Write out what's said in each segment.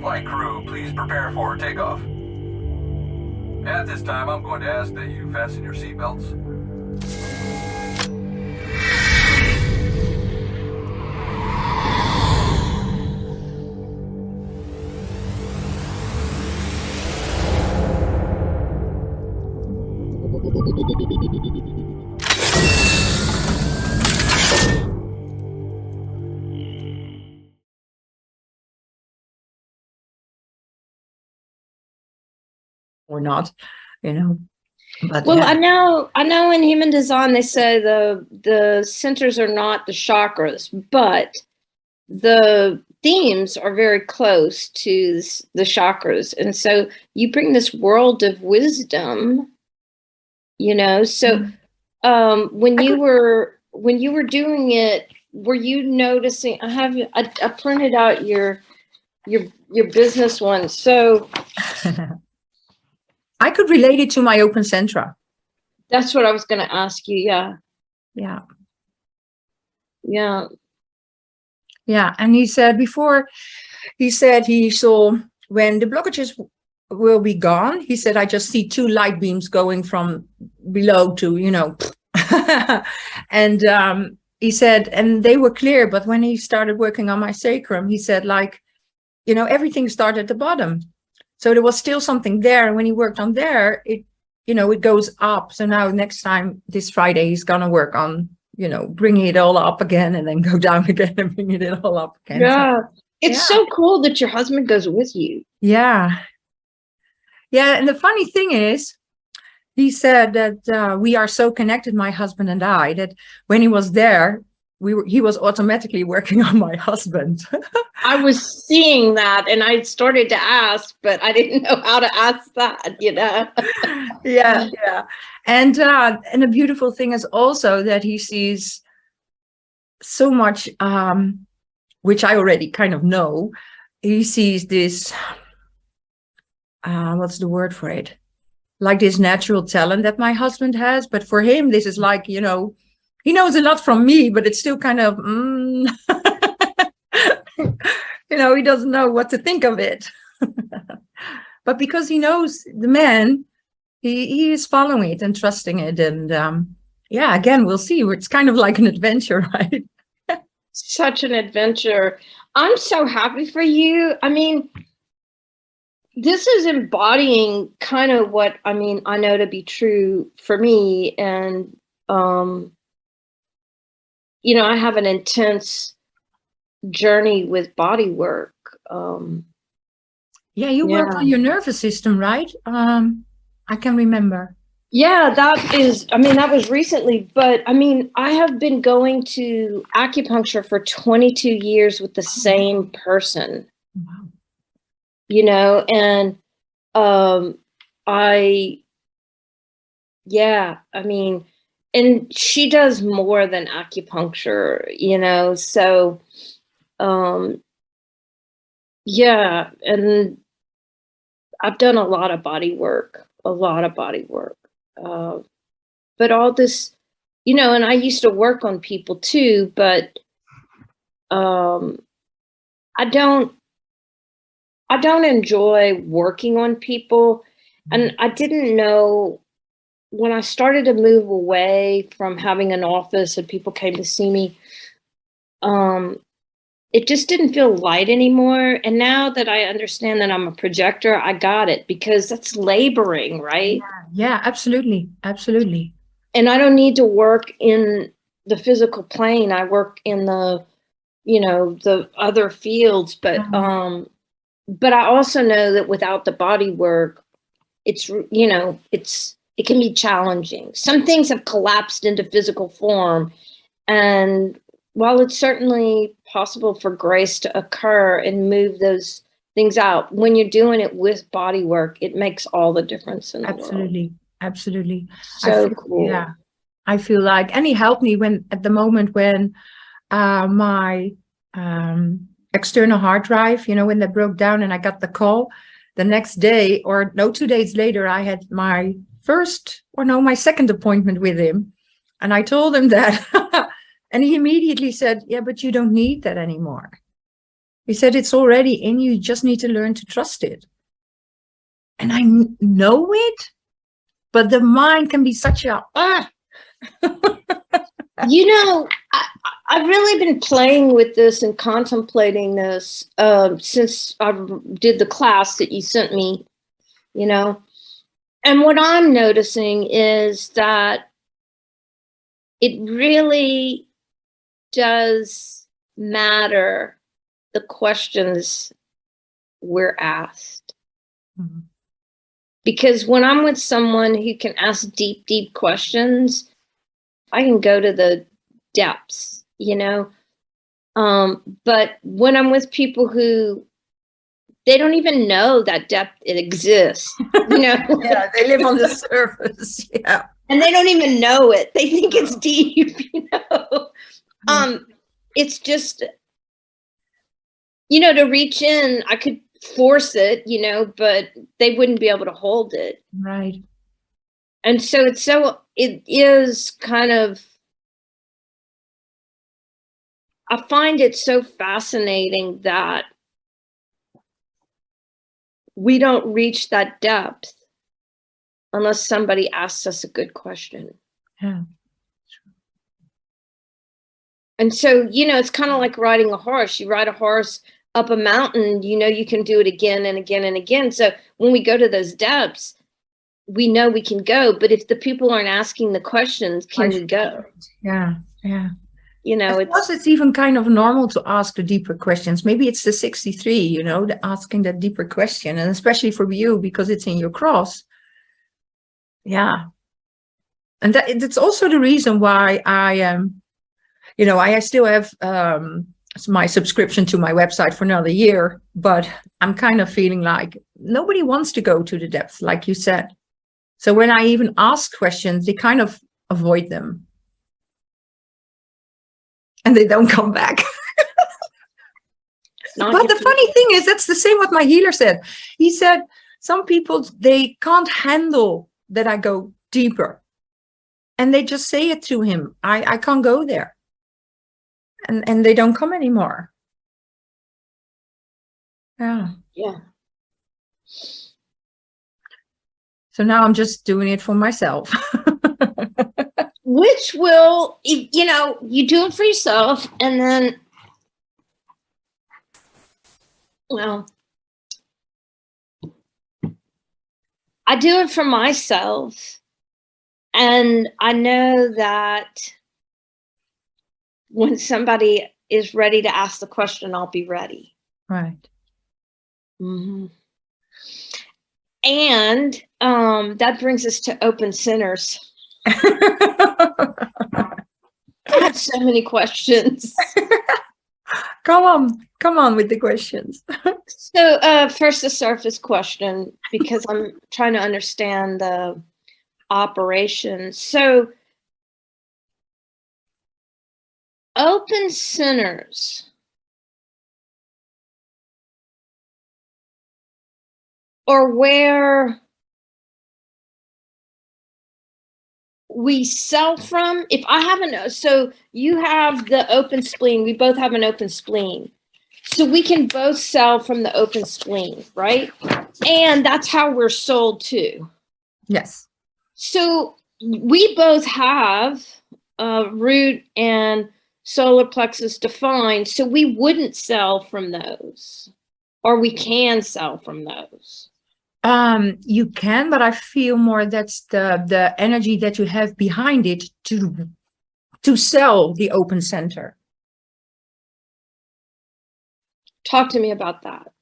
Flight crew, please prepare for takeoff. At this time, I'm going to ask that you fasten your seatbelts. Or not, but Well, yeah. I know in human design they say the centers are not the chakras, but the themes are very close to the chakras. And so you bring this world of wisdom, so when you were doing it, were you noticing? I printed out your business one. So I could relate it to my open centra. that's what I was going to ask you. Yeah. And he said he saw when the blockages will be gone, he said, I just see two light beams going from below to, and he said, and they were clear, but when he started working on my sacrum, he said, everything started at the bottom. So there was still something there. And when he worked on there, it goes up. So now next time this Friday, he's going to work on, bringing it all up again and then go down again and bring it all up again. Yeah. It's so cool that your husband goes with you. Yeah. And the funny thing is, he said that we are so connected, my husband and I, that when he was there, he was automatically working on my husband. I was seeing that and I started to ask, but I didn't know how to ask that, Yeah. And the beautiful thing is also that he sees so much, which I already kind of know. He sees this, what's the word for it? Like this natural talent that my husband has. But for him, this is like, he knows a lot from me, but it's still kind of, he doesn't know what to think of it. But because he knows the man, he is following it and trusting it. And again, we'll see. It's kind of like an adventure, right? Such an adventure. I'm so happy for you. I mean, this is embodying kind of what, I know to be true for me. And, I have an intense journey with body work. You work on your nervous system, right? I can remember. Yeah, that was recently, but I have been going to acupuncture for 22 years with the same person. Wow. And and she does more than acupuncture, so and I've done a lot of body work. But all this, and I used to work on people too, but I don't enjoy working on people. And I didn't know when I started to move away from having an office and people came to see me, it just didn't feel light anymore. And now that I understand that I'm a projector, I got it, because that's laboring, right? Yeah, absolutely. And I don't need to work in the physical plane. I work in the, the other fields, but I also know that without the body work, it's, it can be challenging. Some things have collapsed into physical form. And while it's certainly possible for grace to occur and move those things out, when you're doing it with body work, it makes all the difference in the world. Absolutely. So cool. Yeah. I feel like, and he helped me at the moment when my external hard drive, when that broke down and I got the call the next day, 2 days later, I had my second appointment with him. And I told him that, and he immediately said, yeah, but you don't need that anymore. He said, it's already in you. You just need to learn to trust it. And I know it, but the mind can be such a, You know, I've really been playing with this and contemplating this since I did the class that you sent me, you know. And what I'm noticing is that it really does matter the questions we're asked. Mhm. Because when I'm with someone who can ask deep, deep questions, I can go to the depths, you know. But when I'm with people who they don't even know that depth it exists, you know. Yeah, they live on the surface. Yeah. And they don't even know it. They think it's deep, you know. It's just, you know, to reach in, I could force it, you know, but they wouldn't be able to hold it. Right. And so it is kind of, I find it so fascinating that we don't reach that depth unless somebody asks us a good question. Yeah. And so, you know, it's kind of like riding a horse. You ride a horse up a mountain, you know, you can do it again and again and again. So when we go to those depths, we know we can go. But if the people aren't asking the questions, can we go? Yeah. Yeah. You know, it's even kind of normal to ask the deeper questions. Maybe it's the 63, you know, the asking that deeper question, and especially for you because it's in your cross. Yeah. And it's also the reason why I you know, I still have my subscription to my website for another year, but I'm kind of feeling like nobody wants to go to the depths, like you said. So when I even ask questions, they kind of avoid them. And they don't come back. But the funny thing is, that's the same what my healer said. He said, some people, they can't handle that I go deeper. And they just say it to him. I can't go there. And they don't come anymore. Yeah. Yeah. So now I'm just doing it for myself. Which will, you know, you do it for yourself and then, well, I do it for myself. And I know that when somebody is ready to ask the question, I'll be ready. Right. Mm-hmm. And that brings us to open sinners. I have so many questions. Come on with the questions. So first the surface question, because I'm trying to understand the operation. So open sinners or where we sell from. If I haven't, so you have the open spleen, we both have an open spleen. So we can both sell from the open spleen, right? And that's how we're sold too. Yes. So we both have root and solar plexus defined, so we wouldn't sell from those, or we can sell from those. You can, but I feel more that's the energy that you have behind it to sell the open center. Talk to me about that.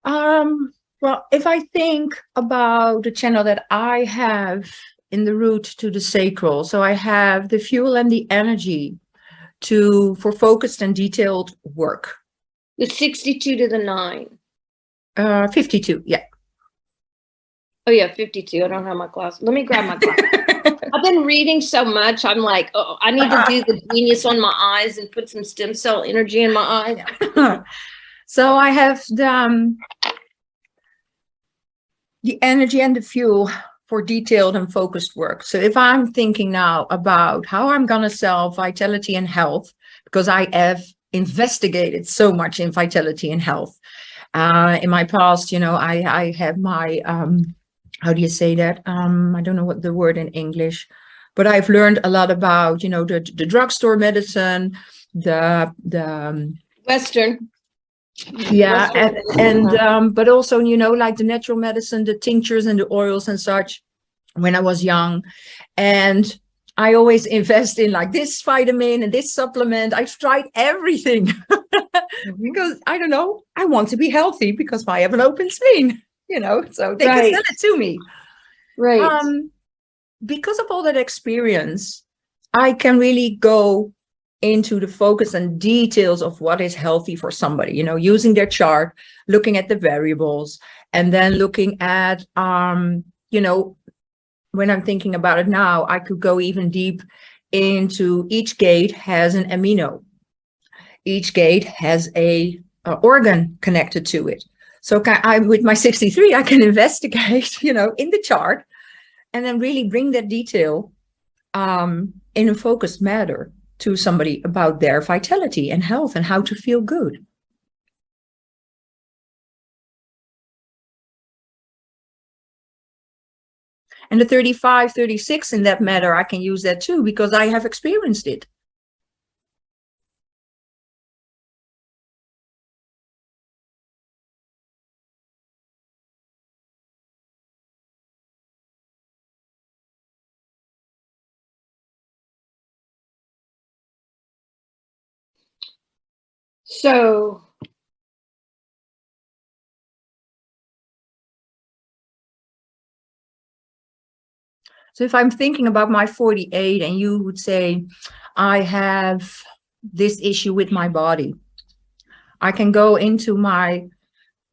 Well, if I think about the channel that I have in the root to the sacral, so I have the fuel and the energy for focused and detailed work. The 62 to the 9. 52, yeah. Oh yeah, 52. I don't have my glasses. Let me grab my glasses. I've been reading so much. I'm like, oh, I need to do the genius on my eyes and put some stem cell energy in my eyes. So I have the energy and the fuel for detailed and focused work. So if I'm thinking now about how I'm going to sell vitality and health, because I have investigated so much in vitality and health. In my past, I have my, how do you say that? I don't know what the word in English, but I've learned a lot about, the drugstore medicine, the Western. yeah, Western and but also, like the natural medicine, the tinctures and the oils and such, when I was young. And I always invest in like this vitamin and this supplement. I've tried everything because I don't know, I want to be healthy because I have an open spleen, so they can sell it to me. Right. Because of all that experience, I can really go into the focus and details of what is healthy for somebody, using their chart, looking at the variables, and then looking at, when I'm thinking about it now, I could go even deep into each gate has an amino. Each gate has a organ connected to it. So with my 63, I can investigate, in the chart, and then really bring that detail in a focused manner to somebody about their vitality and health and how to feel good. And the 35, 36 in that matter, I can use that too, because I have experienced it. So if I'm thinking about my 48 and you would say, I have this issue with my body, I can go into my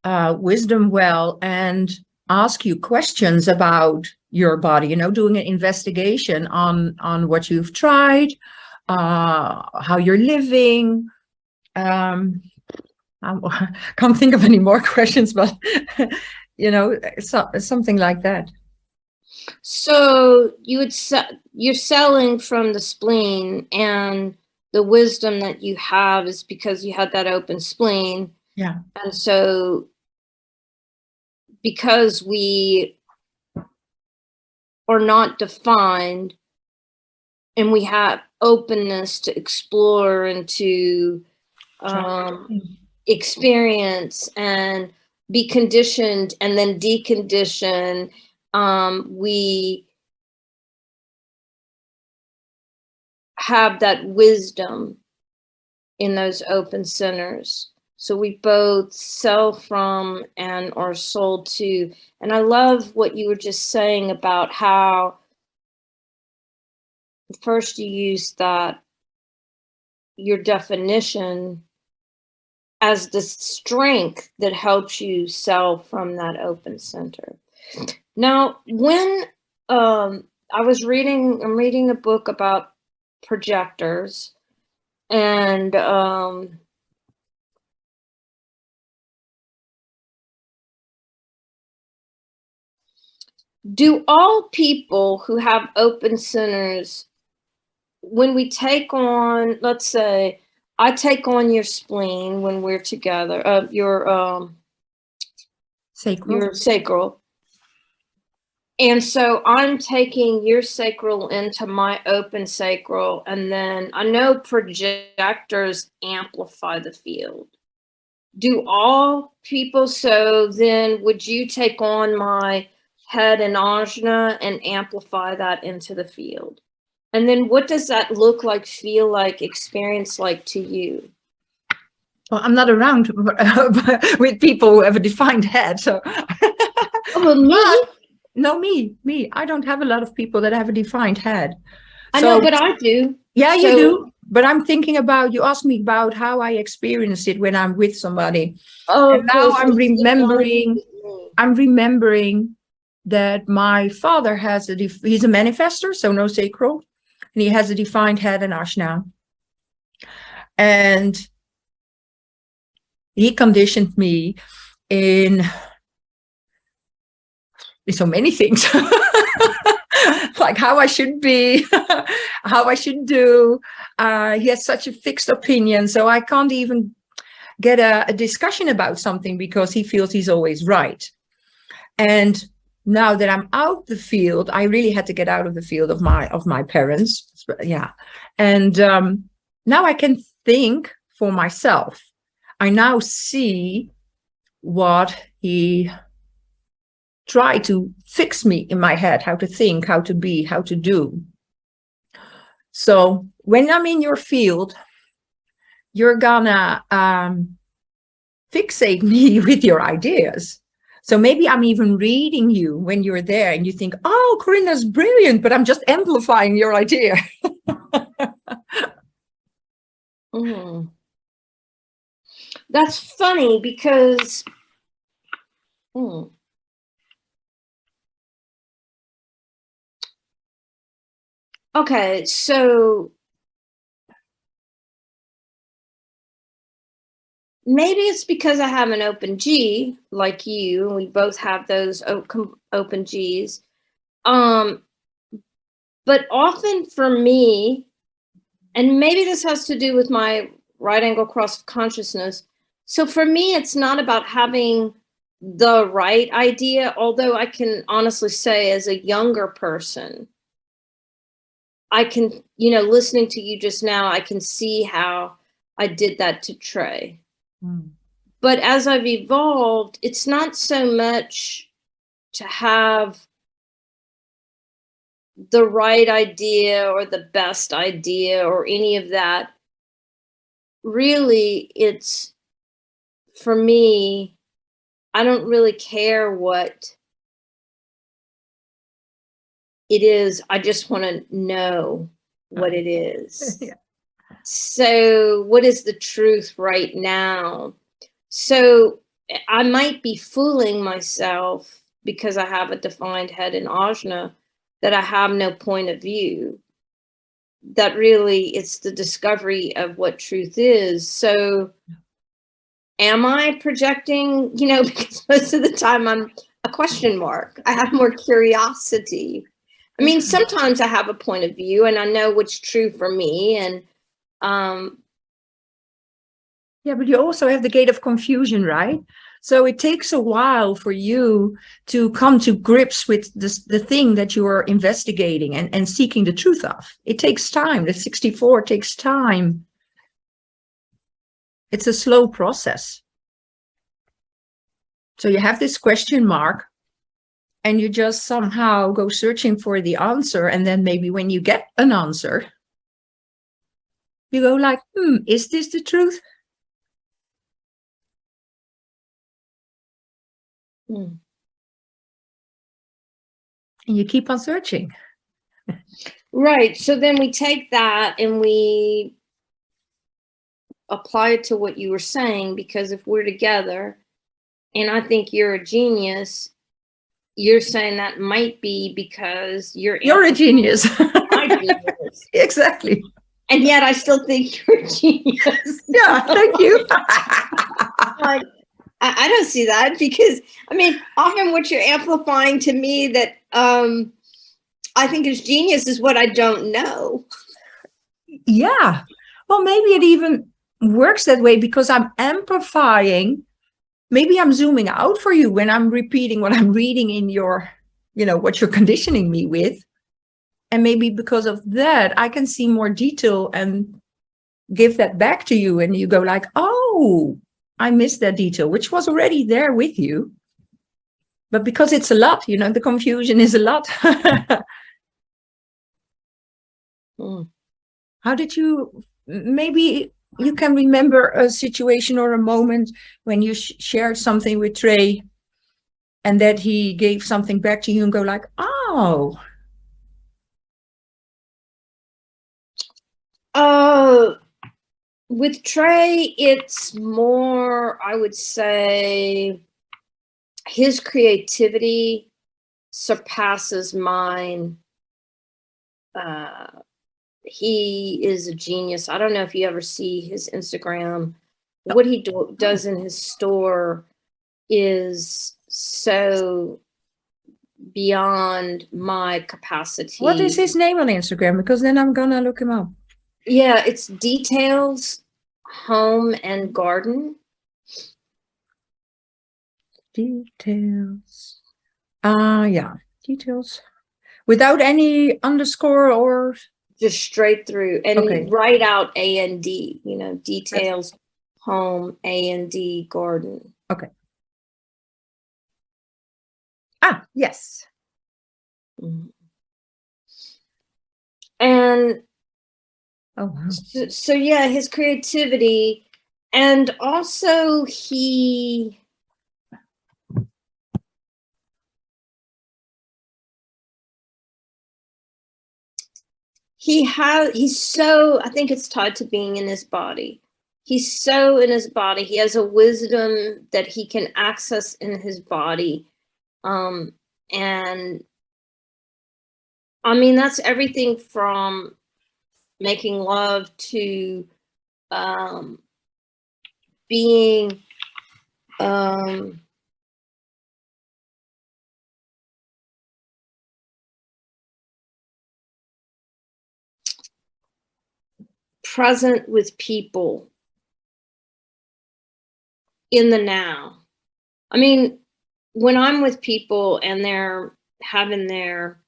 wisdom well and ask you questions about your body, doing an investigation on what you've tried, how you're living. I can't think of any more questions, but something like that. So you're selling from the spleen, and the wisdom that you have is because you had that open spleen. Yeah. And so because we are not defined and we have openness to explore and to experience and be conditioned and then decondition, we have that wisdom in those open centers. So we both sell from and are sold to. And I love what you were just saying about how first you used that, your definition as the strength that helps you sell from that open center. Now, when I'm reading a book about projectors, and do all people who have open centers, when we take on, let's say, I take on your spleen when we're together, your sacral. And so I'm taking your sacral into my open sacral, and then I know projectors amplify the field. Do all people, so then would you take on my head and ajna and amplify that into the field? And then what does that look like, feel like, experience like to you? Well, I'm not around with people who have a defined head, so. No, me. I don't have a lot of people that have a defined head. I know, but I do. Yeah, you do. But I'm thinking about, you asked me about how I experience it when I'm with somebody. Oh, and now I'm remembering that my father has he's a manifestor, so no sacral, and he has a defined head and ajna. And he conditioned me in so many things. like how I should be, how I should do. He has such a fixed opinion, so I can't even get a discussion about something because he feels he's always right. And now that I'm out the field, I really had to get out of the field of my parents. Yeah. And now I can think for myself. I now see what he tried to fix me in my head, how to think, how to be, how to do. So when I'm in your field, you're gonna fixate me with your ideas. So maybe I'm even reading you when you're there and you think, oh, Corrinda's brilliant, but I'm just amplifying your idea. Mm. That's funny because okay, so maybe it's because I have an open G like you, and we both have those open Gs. But often for me, and maybe this has to do with my right angle cross of consciousness. So for me, it's not about having the right idea, although I can honestly say as a younger person, I can, listening to you just now, I can see how I did that to Trey. But as I've evolved, it's not so much to have the right idea or the best idea or any of that. Really, it's, for me, I don't really care what it is. I just want to know what it is. Yeah. So what is the truth right now? So I might be fooling myself because I have a defined head in Ajna that I have no point of view. That really, it's the discovery of what truth is. So am I projecting, because most of the time I'm a question mark. I have more curiosity. I mean, sometimes I have a point of view and I know what's true for me. And yeah, but you also have the gate of confusion, right? So it takes a while for you to come to grips with the thing that you are investigating and seeking the truth of. It takes time. The 64 takes time. It's a slow process. So you have this question mark and you just somehow go searching for the answer. And then maybe when you get an answer, you go like, is this the truth? And you keep on searching. Right. So then we take that and we apply it to what you were saying, because if we're together and I think you're a genius, you're saying that might be because you're a genius. My genius. Exactly. And yet I still think you're a genius. Yeah, thank you. Like, I don't see that, because I mean, often what you're amplifying to me that I think is genius is what I don't know. Yeah. Well, maybe it even works that way because I'm amplifying. Maybe I'm zooming out for you when I'm repeating what I'm reading in your, what you're conditioning me with. And maybe because of that, I can see more detail and give that back to you. And you go like, oh, I missed that detail, which was already there with you. But because it's a lot, the confusion is a lot. How did you, maybe you can remember a situation or a moment when you shared something with Trey and that he gave something back to you and go like, oh. With Trey, it's more, I would say, his creativity surpasses mine. He is a genius. I don't know if you ever see his Instagram. What he does in his store is so beyond my capacity. What is his name on Instagram? Because then I'm gonna look him up. Yeah, it's Details Home and Garden. Details. Yeah, details. Without any underscore or Just straight through, and Okay. write out A&D, Details Home A&D Garden. okay. Yes. And Oh wow. so yeah, his creativity, and also he's so, I think it's tied to being in his body. He's so in his body. He has a wisdom that he can access in his body. And I mean, that's everything from making love to being present with people in the now. I mean, when I'm with people and they're having their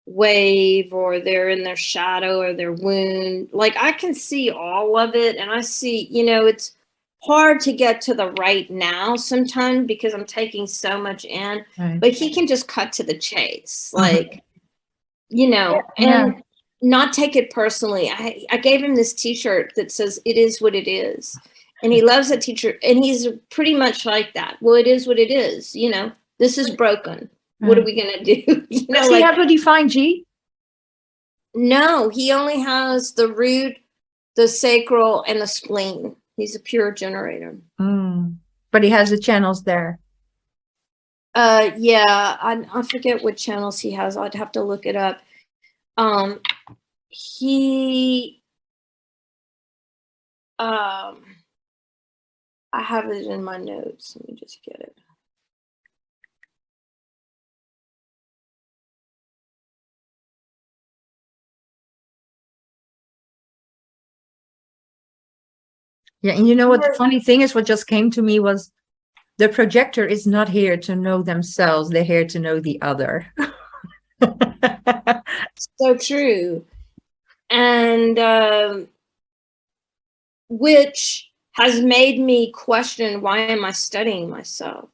wave, or they're in their shadow or their wound, like I can see all of it, and I see, it's hard to get to the right now sometimes because I'm taking so much in, Right. but he can just cut to the chase, like, Yeah. and not take it personally. I gave him this t-shirt that says, "It is what it is." And he loves that t-shirt, and he's pretty much like that. Well, it is what it is, this is broken. What are we gonna do? Does he have a defined G? No, he only has the root, the sacral, and the spleen. He's a pure generator. But he has the channels there. Yeah, I forget what channels he has. I'd have to look it up. I have it in my notes. Let me just get it. Yeah, and you know what the funny thing is, what just came to me was the projector is not here to know themselves, they're here to know the other. So true. And which has made me question, why am I studying myself?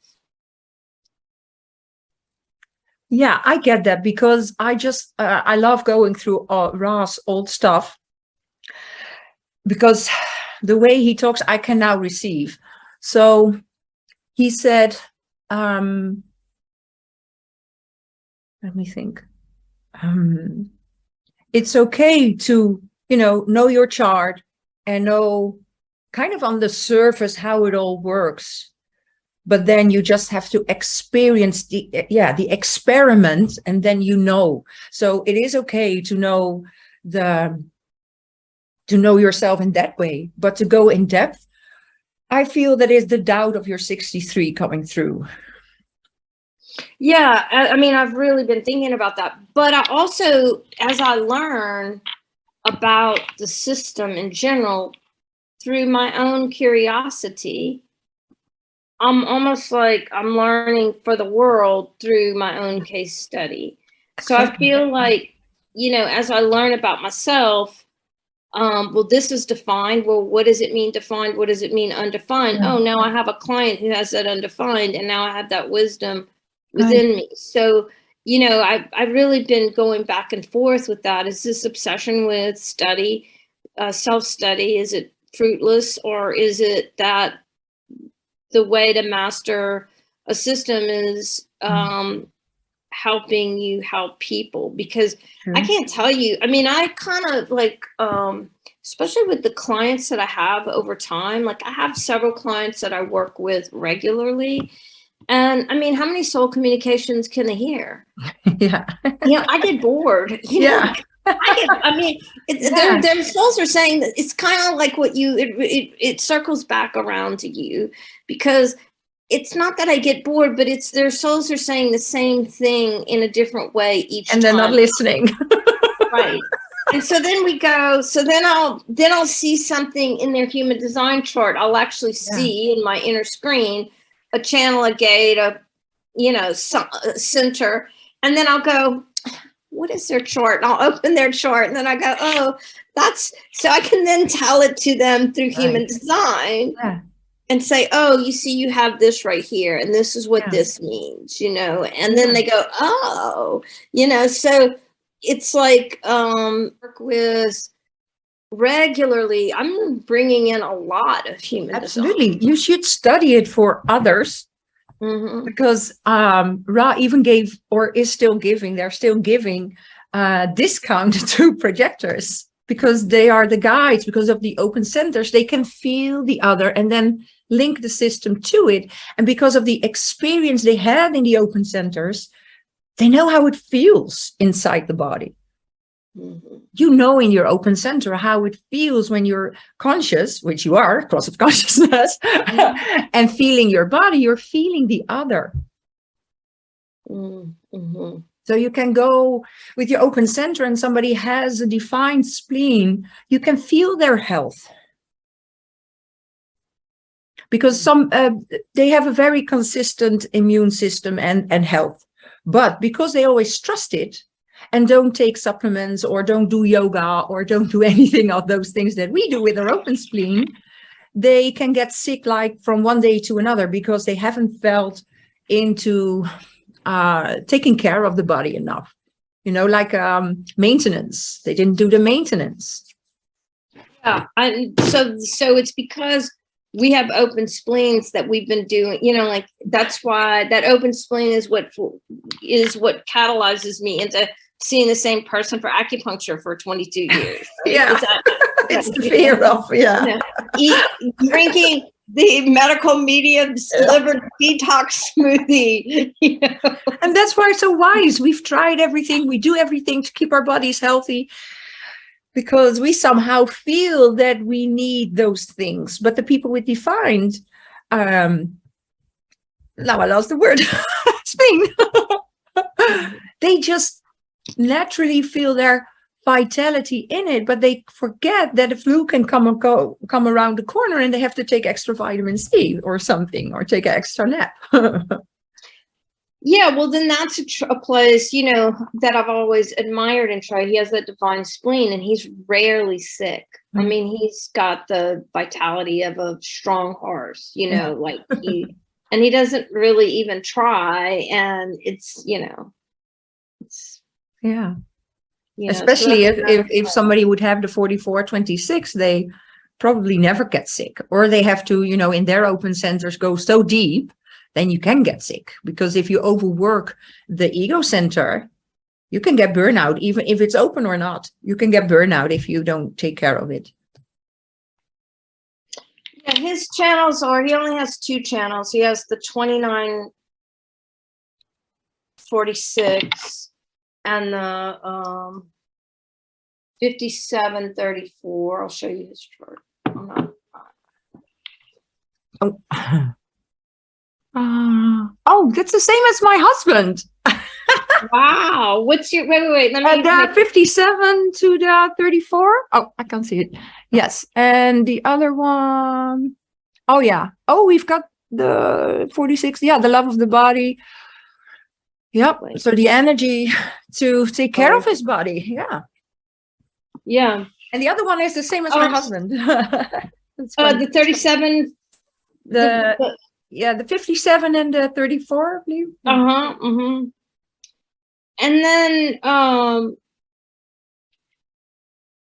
Yeah, I get that, because I just I love going through Ra's old stuff, because the way he talks, I can now receive. So he said, let me think. It's okay to, know your chart and know kind of on the surface how it all works. But then you just have to experience the experiment, and then So it is okay to know yourself in that way, but to go in depth, I feel that is the doubt of your 63 coming through. Yeah, I mean, I've really been thinking about that. But I also, as I learn about the system in general, through my own curiosity, I'm almost like I'm learning for the world through my own case study. So I feel like, as I learn about myself, well, this is defined. Well, what does it mean defined? What does it mean undefined? Oh, now I have a client who has that undefined, and now I have that wisdom within me. So, I've really been going back and forth with that. Is this obsession with study, self-study, is it fruitless, or is it that the way to master a system is helping you help people? Because I can't tell you, I mean, I kind of like, especially with the clients that I have over time, like I have several clients that I work with regularly. And I mean, how many soul communications can they hear? Yeah. I get bored. Their souls are saying that it's kind of like what it circles back around to you, because it's not that I get bored, but it's their souls are saying the same thing in a different way each And time. they're not listening. Right. And so then I'll see something in their human design chart. I'll actually see in my inner screen a channel, a gate, a center, and then I'll go, what is their chart? And I'll open their chart, and then I go, oh, that's so I can then tell it to them through human design. Yeah. And say, oh, you see, you have this right here, and this is what this means, and then they go, oh, so it's like work with regularly. I'm bringing in a lot of human Absolutely. design. You should study it for others, because Ra even gave, or is still giving, they're still giving discount to projectors, because they are the guides, because of the open centers. They can feel the other and then link the system to it. And because of the experience they had in the open centers, they know how it feels inside the body. In your open center how it feels when you're conscious, which you are, cross of consciousness, and feeling your body, you're feeling the other. So you can go with your open center and somebody has a defined spleen, you can feel their health. Because they have a very consistent immune system and health. But because they always trust it and don't take supplements or don't do yoga or don't do anything of those things that we do with our open spleen, they can get sick like from one day to another, because they haven't felt into taking care of the body enough. Like maintenance. They didn't do the maintenance. Yeah. So it's because we have open spleens that we've been doing, like that's why that open spleen is what catalyzes me into seeing the same person for acupuncture for 22 years. Right? Yeah, it's the fear of, drinking the medical medium's liver detox smoothie. And that's why it's so wise. We've tried everything. We do everything to keep our bodies healthy, because we somehow feel that we need those things. But the people with defined, now I lost the word, spleen. They just naturally feel their vitality in it, but they forget that the flu can come around the corner, and they have to take extra vitamin C or something, or take an extra nap. Yeah, well, then that's a place, that I've always admired and tried. He has that divine spleen, and he's rarely sick. I mean, he's got the vitality of a strong horse, like and he doesn't really even try. And it's, especially if somebody would have the 4426, they probably never get sick, or they have to, in their open centers go so deep, then you can get sick. Because if you overwork the ego center, you can get burnout, even if it's open or not. You can get burnout if you don't take care of it. Yeah, his channels he only has 2 channels. He has the 2946 and the 5734. I'll show you his chart. That's the same as my husband. Wow. What's your wait? Let me the 57 to the 34. Oh, I can't see it. Yes. And the other one. Oh, yeah. Oh, we've got the 46. Yeah, the love of the body. Yep. So the energy to take care of his body. Yeah. Yeah. And the other one is the same as my husband. The 37. The 57 and the 34, I believe. And then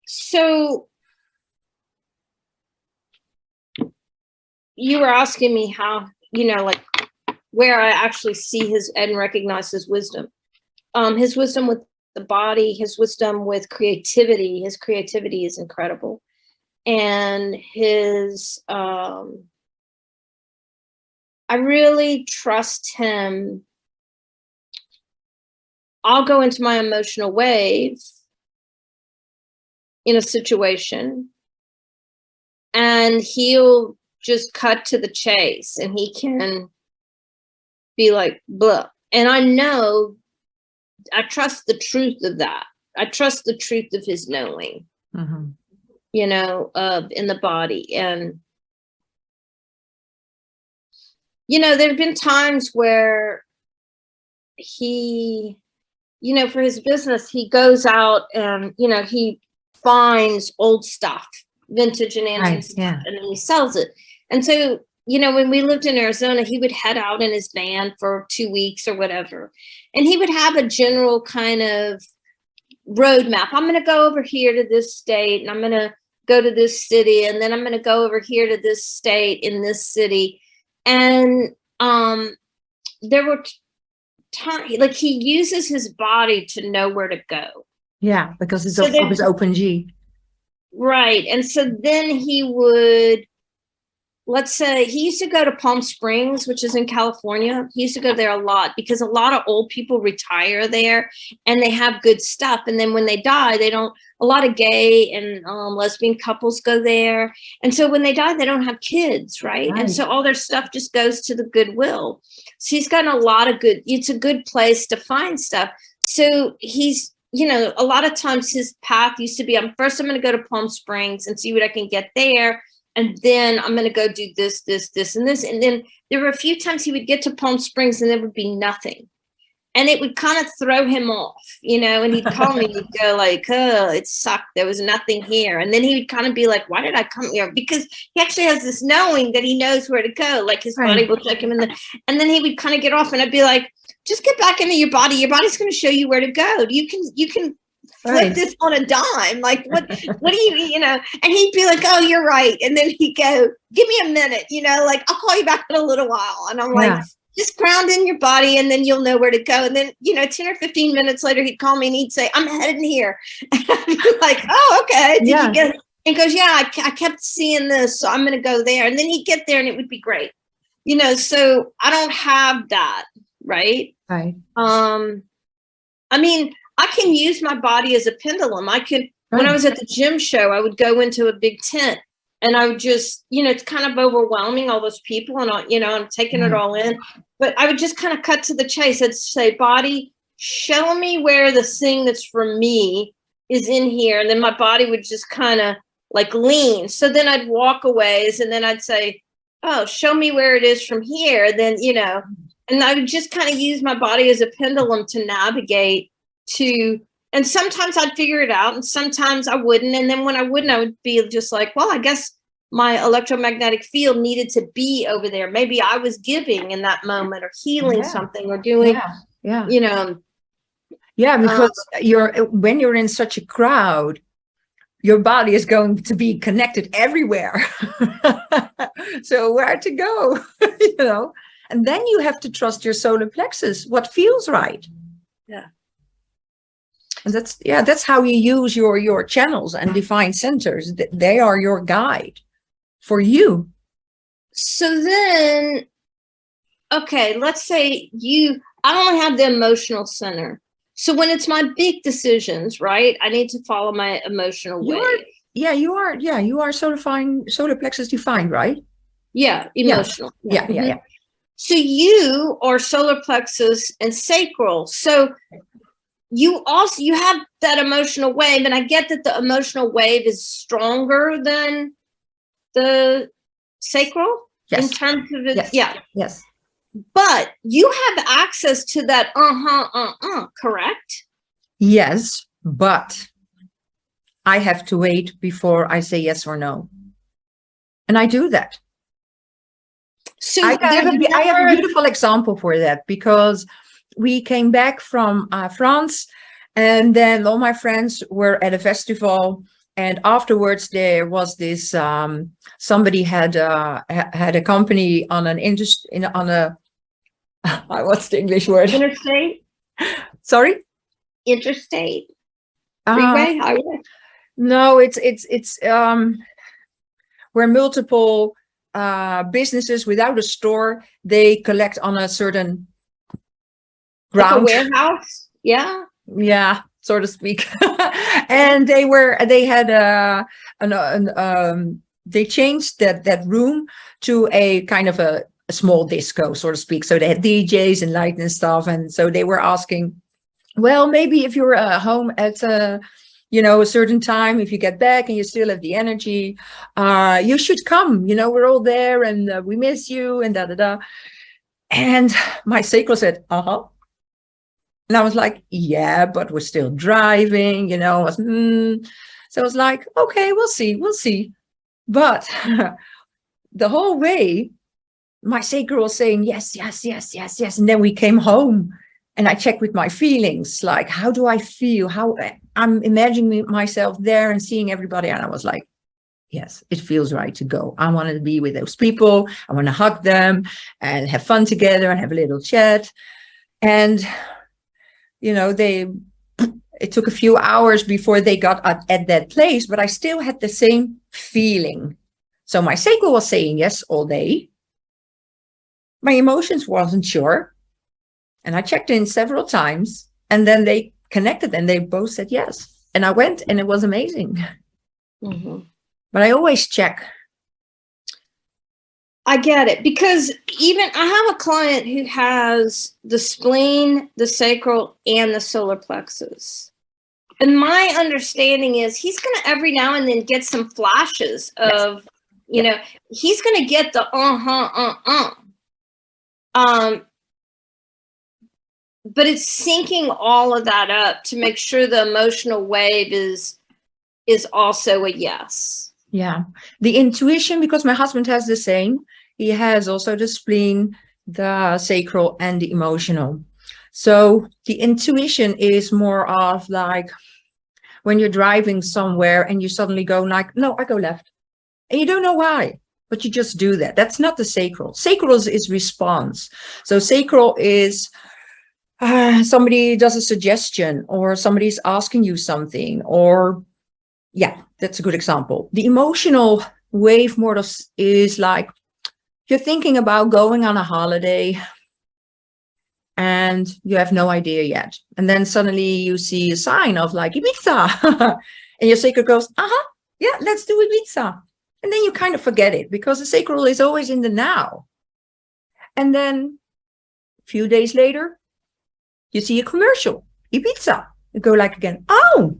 so you were asking me how, like where I actually see his and recognize his wisdom. His wisdom with the body, his wisdom with creativity. His creativity is incredible. And his I really trust him. I'll go into my emotional wave in a situation, and he'll just cut to the chase, and he can be like, blah. And I trust the truth of that. I trust the truth of his knowing, you know, in the body. And, you know, there have been times where he, you know, for his business, he goes out and, you know, he finds old stuff, vintage and antique stuff, and then he sells it. And so, you know, when we lived in Arizona, he would head out in his van for 2 weeks or whatever. And he would have a general kind of roadmap. I'm going to go over here to this state, and I'm going to go to this city, and then I'm going to go over here to this state in this city. And there were times, like, he uses his body to know where to go. Yeah, because it's of his open G. Right. And so then he would, let's say, he used to go to Palm Springs, which is in California. He used to go there a lot because a lot of old people retire there and they have good stuff. And then when they die, a lot of gay and lesbian couples go there. And so when they die, they don't have kids, right? And so all their stuff just goes to the Goodwill. So he's gotten a lot of it's a good place to find stuff. So he's, you know, a lot of times his path used to be, first I'm going to go to Palm Springs and see what I can get there. And then I'm going to go do this, this, this, and this. And then there were a few times he would get to Palm Springs and there would be nothing. And it would kind of throw him off, you know, and he'd call me, he'd go like, oh, it sucked. There was nothing here. And then he would kind of be like, why did I come here? Because he actually has this knowing that he knows where to go. Like his body will check him in and then he would kind of get off and I'd be like, just get back into your body. Your body's going to show you where to go. You can flip this on a dime. Like, what do you know? And he'd be like, oh, you're right. And then he'd go, give me a minute, you know, like, I'll call you back in a little while. And I'm like, just ground in your body and then you'll know where to go. And then, you know, 10 or 15 minutes later, he'd call me and he'd say, I'm heading here. And I'd be like, oh, okay. Did you get it? And he goes, yeah, I kept seeing this, so I'm going to go there. And then he'd get there and it would be great. You know, so I don't have that, right? Right. I mean, I can use my body as a pendulum. When I was at the gym show, I would go into a big tent and I would just, you know, it's kind of overwhelming, all those people, and I'm taking it all in. But I would just kind of cut to the chase. I'd say, body, show me where the thing that's for me is in here. And then my body would just kind of like lean. So then I'd walk a ways and then I'd say, oh, show me where it is from here. Then, you know, and I would just kind of use my body as a pendulum to navigate to, and sometimes I'd figure it out and sometimes I wouldn't. And then when I wouldn't, I would be just like, well, I guess my electromagnetic field needed to be over there. Maybe I was giving in that moment or healing something or doing, you know. Yeah, because when you're in such a crowd, your body is going to be connected everywhere. So where to go, you know? And then you have to trust your solar plexus, what feels right. Yeah. And that's how you use your channels and defined centers. They are your guide for you. So then, okay, let's say I only have the emotional center. So when it's my big decisions, right, I need to follow my emotional wave. You are solar plexus defined, right? Yeah, emotional. Yeah. So you are solar plexus and sacral. So you have that emotional wave, and I get that the emotional wave is stronger than the sacral in terms of it. Yes. But you have access to that correct? Yes, but I have to wait before I say yes or no. And I do that. So I have a beautiful example for that, because we came back from France, and then all my friends were at a festival, and afterwards there was this somebody had a company on an what's the English word? Interstate? Sorry? Interstate? Freeway? Highway? No, it's where multiple businesses without a store, they collect on a certain ground. Like a warehouse? Yeah, so to speak. And they changed that room to a kind of a a small disco, so to speak. So they had DJs and light and stuff. And so they were asking, well, maybe if you're home at a certain time, if you get back and you still have the energy, you should come. We're all there and we miss you and da da da. And my sacral said, uh-huh. And I was like, yeah, but we're still driving, So I was like, okay, we'll see. But the whole way, my sacral was saying, yes. And then we came home and I checked with my feelings, like, how do I feel? How I'm imagining myself there and seeing everybody. And I was like, yes, it feels right to go. I want to be with those people. I want to hug them and have fun together and have a little chat. And, it took a few hours before they got at that place, but I still had the same feeling. So my sacral was saying yes all day. My emotions wasn't sure. And I checked in several times and then they connected and they both said yes. And I went and it was amazing. Mm-hmm. But I always check. I get it, because even I have a client who has the spleen, the sacral, and the solar plexus. And my understanding is he's going to every now and then get some flashes of, he's going to get the but it's syncing all of that up to make sure the emotional wave is also a yes. Yeah. The intuition, because my husband has the same. He has also the spleen, the sacral, and the emotional. So the intuition is more of like when you're driving somewhere and you suddenly go like, no, I go left. And you don't know why, but you just do that. That's not the sacral. Sacral is response. So sacral is somebody does a suggestion or somebody's asking you something, or yeah, that's a good example. The emotional wave more is like you're thinking about going on a holiday and you have no idea yet. And then suddenly you see a sign of like Ibiza and your sacral goes, yeah, let's do Ibiza. And then you kind of forget it because the sacral is always in the now. And then a few days later, you see a commercial, Ibiza. You go like again, oh,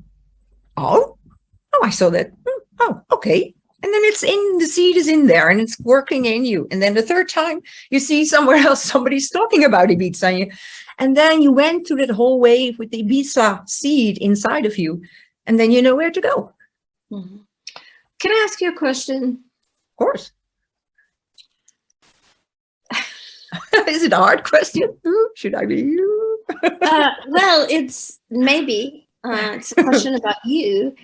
I saw that. Oh, okay. And then it's in, the seed is in there and it's working in you. And then the third time you see somewhere else, somebody's talking about Ibiza. And then you went through that whole wave with the Ibiza seed inside of you. And then you know where to go. Mm-hmm. Can I ask you a question? Of course. Is it a hard question? Should I be you? Well, it's maybe. It's a question about you.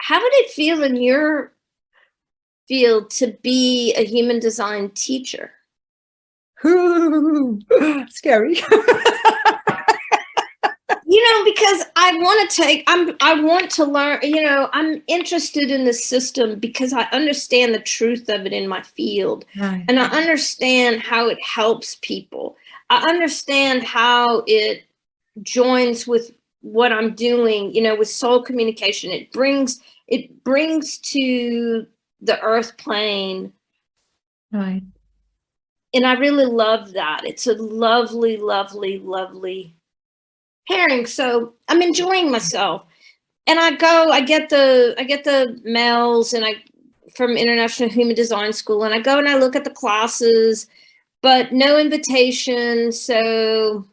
How would it feel in your field to be a human design teacher? Scary. Because I want to learn, I'm interested in the system because I understand the truth of it in my field. Right. And I understand how it helps people. I understand how it joins with what I'm doing, with soul communication. It brings to the earth plane. Right. And I really love that. It's a lovely, lovely, lovely pairing. So I'm enjoying myself. And I get the mails from International Human Design School, and I go and I look at the classes, but no invitation. So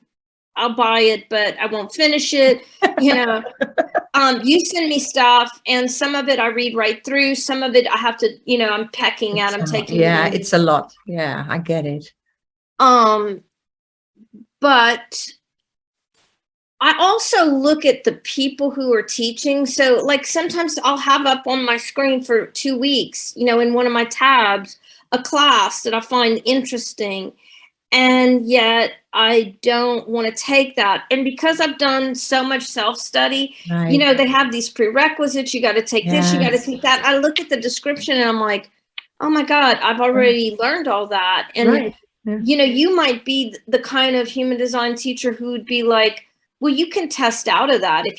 I'll buy it, but I won't finish it. You send me stuff, and some of it I read right through. Some of it I have to, I'm pecking at. I'm taking. Yeah, it's a lot. Yeah, I get it. But I also look at the people who are teaching. So like sometimes I'll have up on my screen for 2 weeks, in one of my tabs, a class that I find interesting. And yet I don't want to take that. And because I've done so much self-study, right. They have these prerequisites. You got to take this, you got to take that. I look at the description and I'm like, oh my God, I've already learned all that. And, right. you might be the kind of human design teacher who would be like, well, you can test out of that if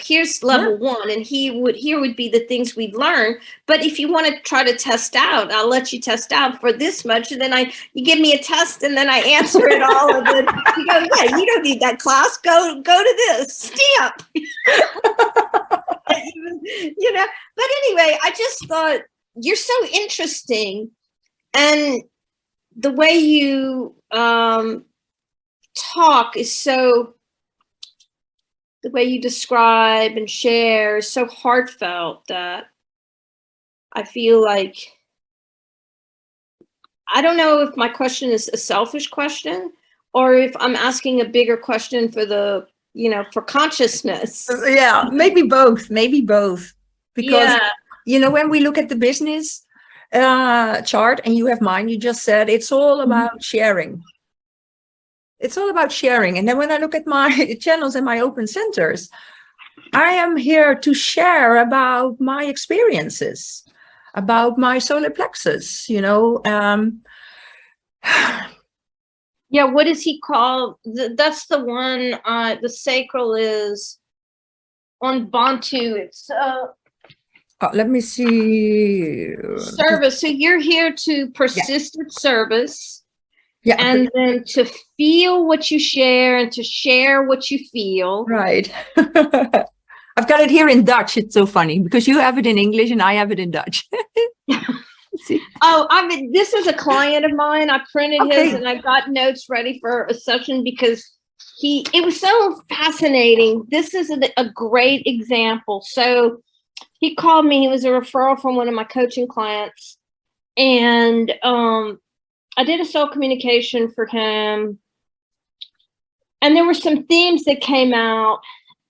here's level 1, and here would be the things we've learned. But if you want to try to test out, I'll let you test out for this much, and then you give me a test, and then I answer it all, and then you go, yeah, you don't need that class. Go to this stamp. But anyway, I just thought you're so interesting, and the way you talk is so. The way you describe and share is so heartfelt that I feel like, I don't know if my question is a selfish question or if I'm asking a bigger question for for consciousness. Yeah, maybe both. Because, when we look at the business chart, and you have mine, you just said it's all about sharing. It's all about sharing. And then when I look at my channels and my open centers, I am here to share about my experiences, about my solar plexus, Yeah, what does he call? That's the one, the sacral is on Bantu. It's let me see. Service. So you're here to persist at service. Yeah. And then to feel what you share and to share what you feel. Right. I've got it here in Dutch. It's so funny because you have it in English and I have it in Dutch. Oh, this is a client of mine. I printed his and I got notes ready for a session because it was so fascinating. This is a great example. So he called me. He was a referral from one of my coaching clients. And, I did a soul communication for him, and there were some themes that came out,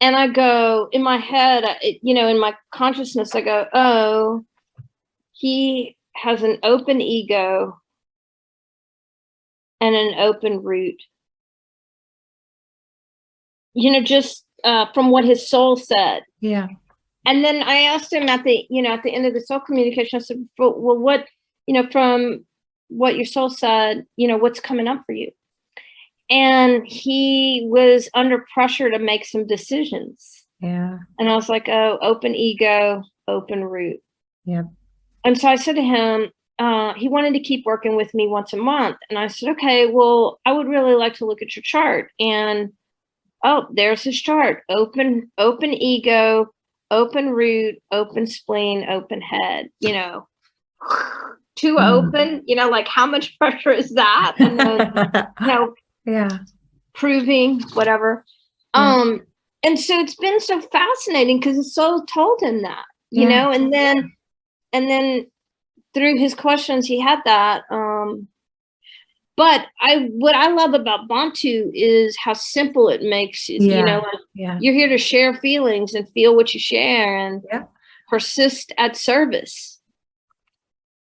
and I go, in my head, in my consciousness, I go, oh, he has an open ego and an open root. Just from what his soul said. Yeah. And then I asked him at the end of the soul communication, I said, well, what, from what your soul said, what's coming up for you? And he was under pressure to make some decisions. Yeah. And I was like, oh, open ego, open root. Yeah. And so I said to him, he wanted to keep working with me once a month. And I said, okay, well, I would really like to look at your chart. And there's his chart. Open ego, open root, open spleen, open head, too open, like how much pressure is that? And then, proving whatever. And so it's been so fascinating because the soul told him that, and then through his questions, he had that. But what I love about Bantu is how simple it makes it, you're here to share feelings and feel what you share and persist at service.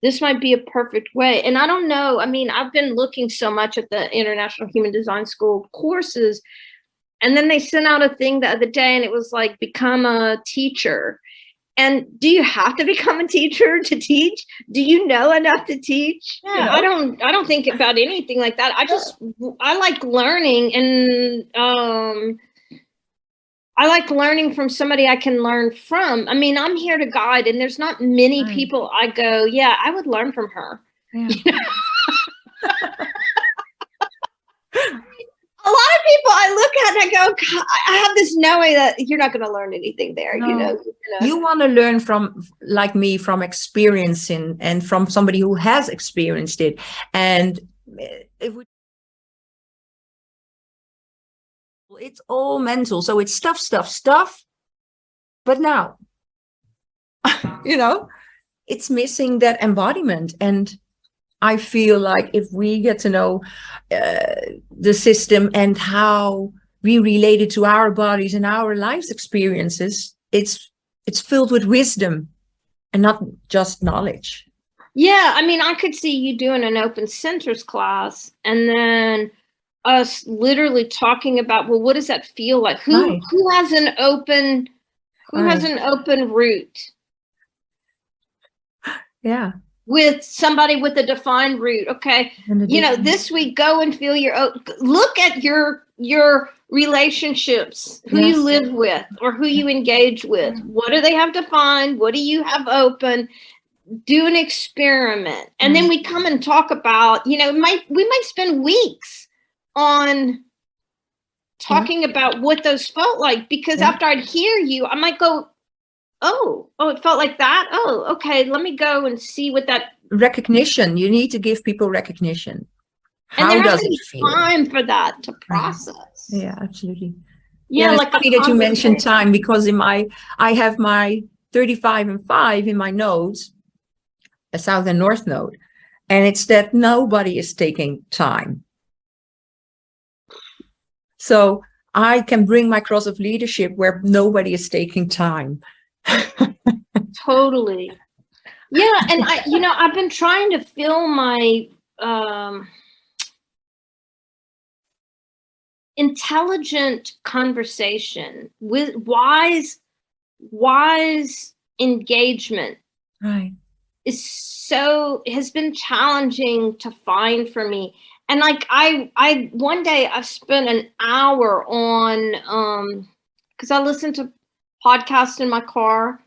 This might be a perfect way. And I don't know. I mean, I've been looking so much at the International Human Design School courses. And then they sent out a thing the other day and it was like, become a teacher. And do you have to become a teacher to teach? Do you know enough to teach? Yeah, I don't think about anything like that. I like learning, and I like learning from somebody I can learn from. I mean, I'm here to guide, and there's not many people I go, yeah, I would learn from her. Yeah. A lot of people I look at and I go, God, I have this knowing that you're not going to learn anything there. No. You want to learn from, like me, from experiencing and from somebody who has experienced it. And it's all mental. So it's stuff. But now, it's missing that embodiment. And I feel like if we get to know the system and how we relate it to our bodies and our life's experiences, it's filled with wisdom and not just knowledge. Yeah, I mean, I could see you doing an open centers class and then us literally talking about, well, what does that feel like? Who has an open root? Yeah. With somebody with a defined root. Okay. This week, go and feel look at your relationships, who Yes. you live with or who you engage with. What do they have to find? What do you have open? Do an experiment. And then we come and talk about, we might spend weeks on talking about what those felt like, because after I'd hear you, I might go, oh, it felt like that. Oh, okay. Let me go and see what that. Recognition. You need to give people recognition. And How there has does to it be feel? time for that to process. Yeah, absolutely. Yeah, it's like funny that you mentioned time, because I have my 35 and 5 in my nodes, a South and North node, and it's that nobody is taking time. So I can bring my cross of leadership where nobody is taking time. Totally. Yeah, and I've been trying to fill my intelligent conversation with wise engagement. Right. Has been challenging to find for me. And like I one day I spent an hour on because I listen to podcasts in my car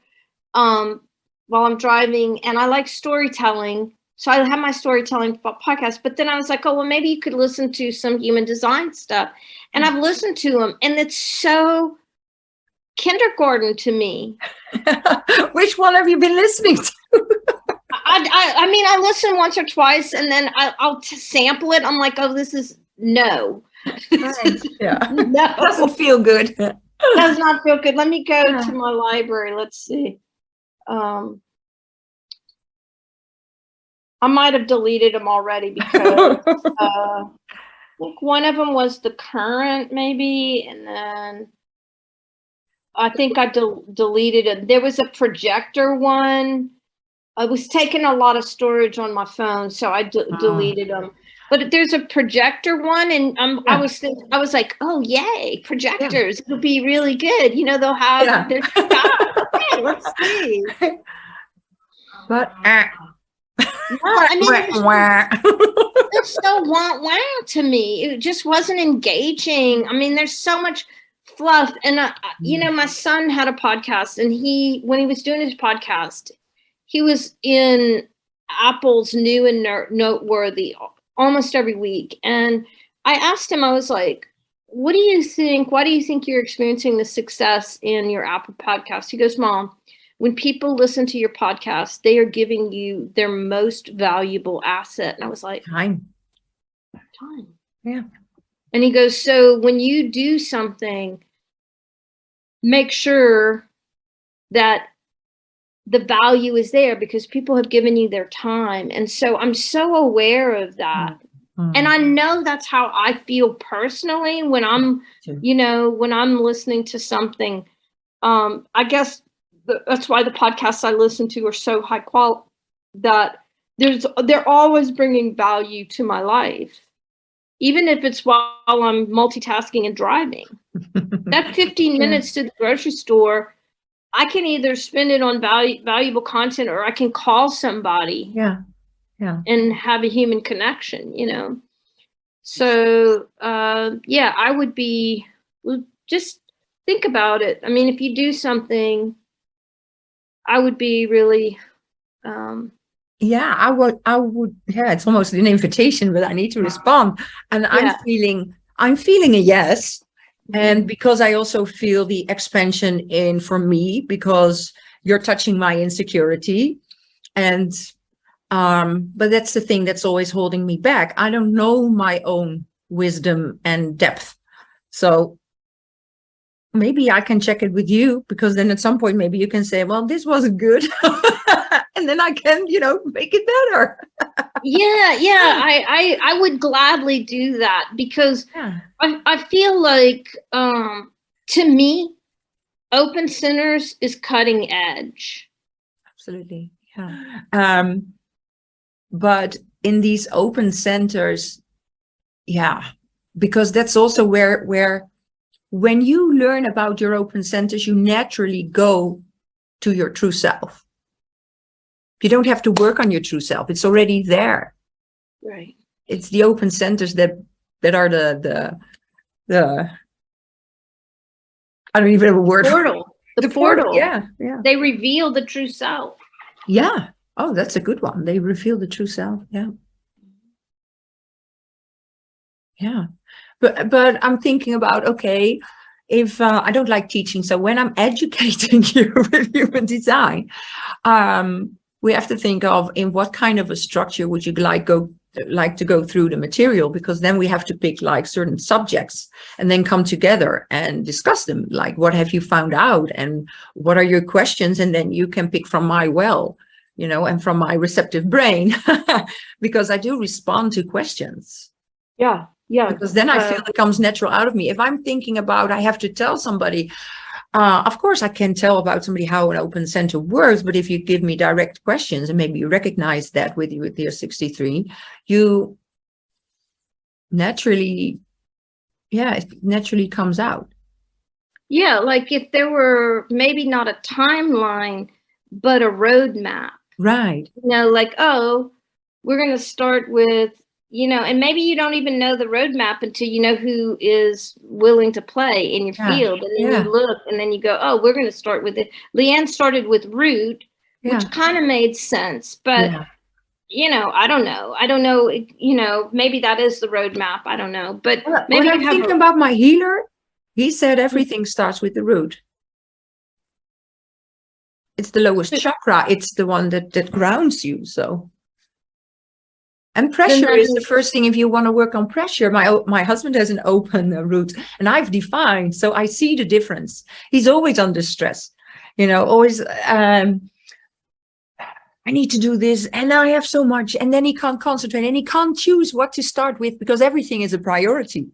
while I'm driving, and I like storytelling. So I have my storytelling podcast, but then I was like, oh, well, maybe you could listen to some human design stuff. And I've listened to them, and it's so kindergarten to me. Which one have you been listening to? I mean, I listen once or twice, and then I'll sample it. I'm like, oh, this is no. Right. Yeah. No. Doesn't feel good. Does not feel good. Let me go to my library. Let's see. I might have deleted them already because I think one of them was the current, maybe, and then I think I deleted it. There was a projector one. I was taking a lot of storage on my phone, so I deleted them. But there's a projector one, and I was like, oh, yay, projectors. It'll be really good. They'll have their stuff. Okay, let's see. But no, I mean, it's so wah to me. It just wasn't engaging. I mean, there's so much fluff. And, my son had a podcast, and when he was doing his podcast, he was in Apple's New and Noteworthy almost every week. And I asked him, I was like, what do you think? Why do you think you're experiencing the success in your Apple podcast? He goes, Mom, when people listen to your podcast, they are giving you their most valuable asset. And I was like, time. Yeah. And he goes, so when you do something, make sure that the value is there because people have given you their time. And so I'm so aware of that. Mm-hmm. And I know that's how I feel personally when I'm, when I'm listening to something. I guess that's why the podcasts I listen to are so high quality, that they're always bringing value to my life, even if it's while I'm multitasking and driving. That 15 minutes to the grocery store, I can either spend it on valuable content, or I can call somebody and have a human connection, So, I would just think about it. I mean, if you do something, I would be really, I would, it's almost an invitation, but I need to respond. And I'm feeling a yes. And because I also feel the expansion in for me, because you're touching my insecurity. And, but that's the thing that's always holding me back. I don't know my own wisdom and depth. So maybe I can check it with you, because then at some point, maybe you can say, well, this wasn't good. And then I can, make it better. I would gladly do that, because I feel like, to me, open centers is cutting edge. Absolutely. Yeah. But in these open centers, because that's also where when you learn about your open centers, you naturally go to your true self. You don't have to work on your true self. It's already there. Right. It's the open centers that are the I don't even have a word for it. Portal. The portal. Yeah, yeah. They reveal the true self. Yeah. Oh, that's a good one. They reveal the true self. Yeah. Yeah. But I'm thinking about, okay, if I don't like teaching, so when I'm educating you with human design, we have to think of in what kind of a structure would you like to go through the material, because then we have to pick like certain subjects and then come together and discuss them. Like, what have you found out and what are your questions? And then you can pick from my well, and from my receptive brain, because I do respond to questions. Yeah. Yeah. Because then I feel it comes natural out of me. If I'm thinking about, I have to tell somebody, of course I can tell about somebody how an open center works, but if you give me direct questions, and maybe you recognize that with your 63, you naturally, it naturally comes out. Yeah, like if there were maybe not a timeline, but a roadmap. Right. Like, oh, we're going to start with, and maybe you don't even know the roadmap until you know who is willing to play in your field. And then you look and then you go, oh, we're going to start with it. Leanne started with root, which kind of made sense. But, I don't know. I don't know. Maybe that is the roadmap. I don't know. But maybe when I'm thinking about my healer, he said everything starts with the root. It's the lowest chakra. It's the one that grounds you. So. And pressure is the first thing if you want to work on pressure. My husband has an open root, and I've defined, so I see the difference. He's always under stress, always, I need to do this, and I have so much, and then he can't concentrate, and he can't choose what to start with because everything is a priority.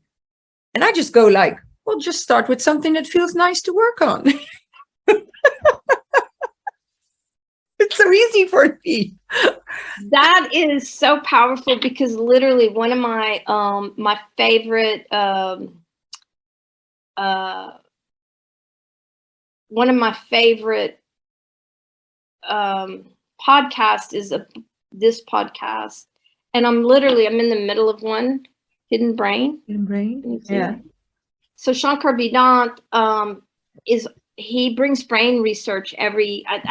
And I just go like, well, just start with something that feels nice to work on. It's so easy for me. That is so powerful, because literally one of my my favorite podcast is this podcast, and I'm in the middle of one, Hidden Brain. Yeah. So Shankar Vedant he brings brain research I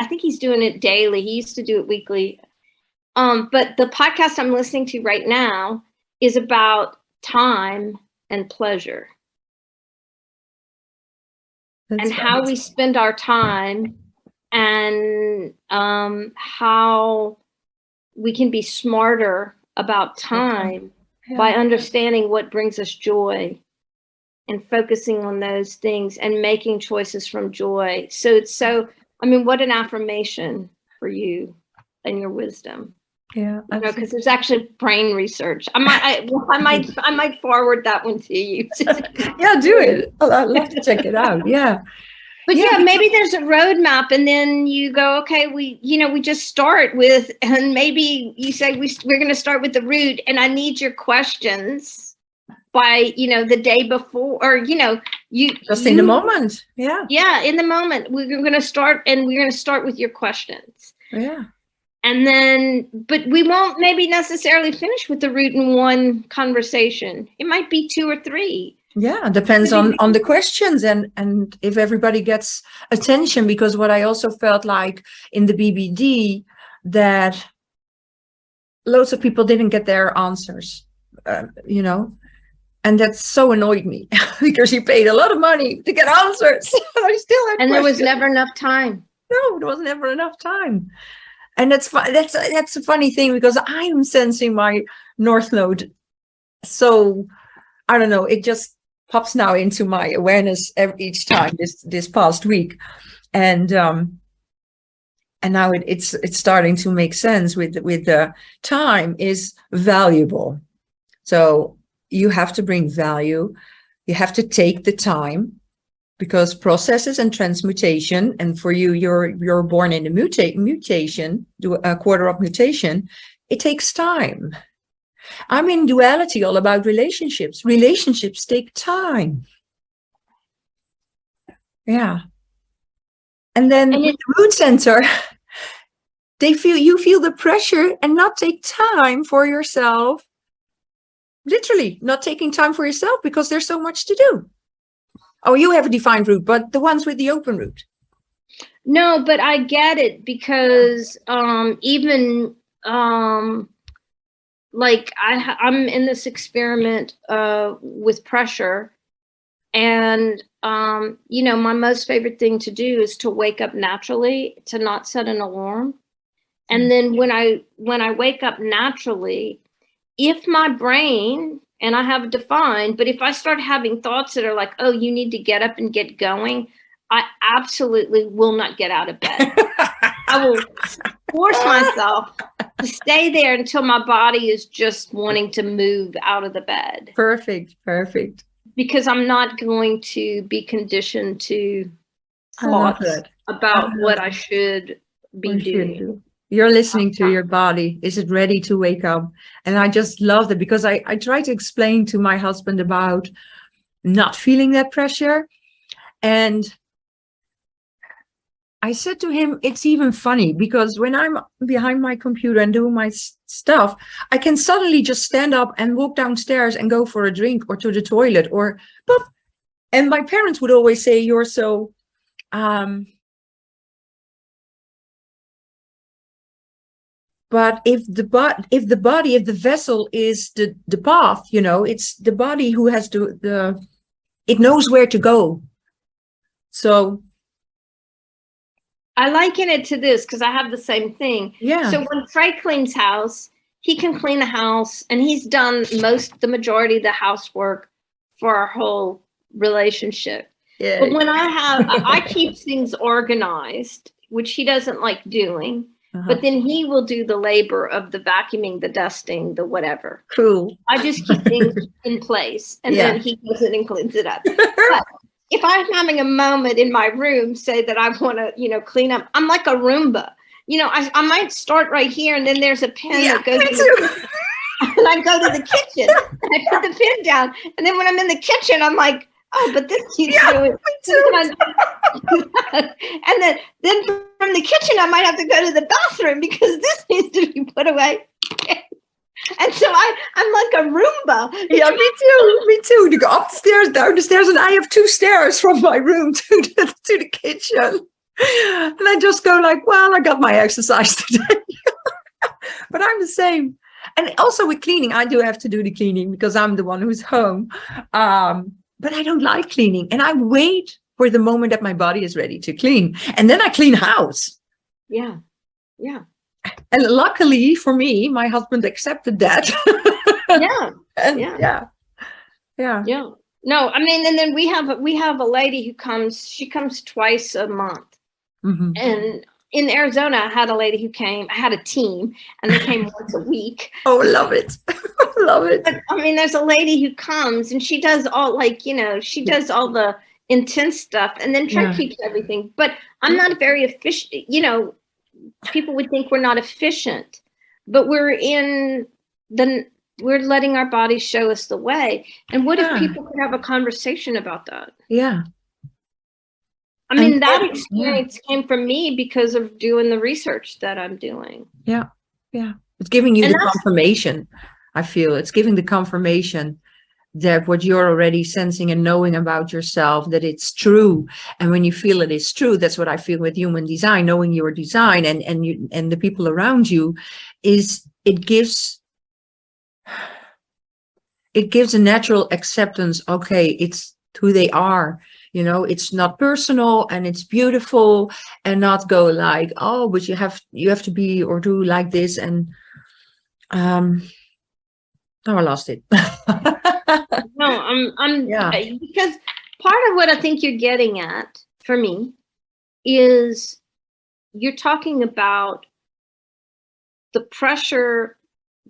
think he's doing it daily. He used to do it weekly. But the podcast I'm listening to right now is about time and pleasure. That's and how we spend our time, and how we can be smarter about time by understanding what brings us joy and focusing on those things and making choices from joy. So what an affirmation for you and your wisdom. Yeah, because there's actually brain research. I might forward that one to you. Yeah, do it. I'd love to check it out. Yeah. But maybe there's a roadmap, and then you go, okay, we just start with, and maybe you say we're going to start with the root, and I need your questions by the day before, or you just in the moment. In the moment we're going to start, and we're going to start with your questions. And then, but we won't maybe necessarily finish with the root in one conversation. It might be 2 or 3. Yeah, depends on the questions and if everybody gets attention, because what I also felt like in the BBD, that loads of people didn't get their answers, and that so annoyed me because you paid a lot of money to get answers. I still had questions. There was never enough time. No, there was never enough time. And that's a funny thing, because I'm sensing my North Node. So I don't know, it just pops now into my awareness each time this past week. And now it's starting to make sense with the time is valuable. So you have to bring value. You have to take the time, because processes and transmutation, and for you, you're born in a mutation, a quarter of mutation, it takes time. I'm in duality, all about relationships. Relationships take time. Yeah. And then with the root center, you feel the pressure and not take time for yourself. Literally not taking time for yourself because there's so much to do. Oh, you have a defined root, but the ones with the open root. No, but I get it because even like I'm in this experiment with pressure, and you know, my most favorite thing to do is to wake up naturally, to not set an alarm. And then when I wake up naturally, if my brain, and I have it defined, but if I start having thoughts that are like, oh, you need to get up and get going, I absolutely will not get out of bed. I will force myself to stay there until my body is just wanting to move out of the bed. Perfect. Perfect. Because I'm not going to be conditioned to thoughts about what I should be doing. You're listening to your body. Is it ready to wake up? And I just love that, because I try to explain to my husband about not feeling that pressure. And I said to him, it's even funny because when I'm behind my computer and doing my stuff, I can suddenly just stand up and walk downstairs and go for a drink or to the toilet or poof. And my parents would always say, you're so but if the vessel is the path, you know, it's the body who has it knows where to go. So I liken it to this because I have the same thing. Yeah. So when Trey cleans house, he can clean a house, and he's done the majority of the housework for our whole relationship. Yeah. But when I keep things organized, which he doesn't like doing. But then he will do the labor of the vacuuming, the dusting, the whatever. Cool. I just keep things in place, and then he goes in and cleans it up. But if I'm having a moment in my room, say that I want to, you know, clean up, I'm like a Roomba. You know, I might start right here, and then there's a pin that goes and I go to the kitchen, and I put the pin down, and then when I'm in the kitchen, I'm like, oh, but this keeps doing. And then from the kitchen, I might have to go to the bathroom because this needs to be put away. And so I'm like a Roomba. Yeah, me too. To go upstairs, down the stairs, and I have 2 stairs from my room to the kitchen. And I just go like, well, I got my exercise today. But I'm the same. And also with cleaning, I do have to do the cleaning because I'm the one who's home. But I don't like cleaning, and I wait for the moment that my body is ready to clean, and then I clean house. Yeah. And luckily for me, my husband accepted that. Yeah. No, I mean, and then we have a lady who comes. She comes twice a month, and in Arizona, I had a lady who came. I had a team, and they came once a week. Oh, love it. Love it. But, I mean, there's a lady who comes, and she does all, like, you know, she does all the intense stuff, and then Trey keeps everything. But I'm not very efficient. You know, people would think we're not efficient, but we're letting our bodies show us the way. And what if people could have a conversation about that? Yeah. I mean, that experience came from me because of doing the research that I'm doing. Yeah. It's giving you the confirmation. I feel it's giving the confirmation that what you're already sensing and knowing about yourself, that it's true. And when you feel it is true, that's what I feel with human design, knowing your design and the people around you, is it gives a natural acceptance. Okay, it's who they are. You know, it's not personal, and it's beautiful, and not go like, oh, but you have to be or do like this. And I lost it. No, I'm because part of what I think you're getting at for me is you're talking about the pressure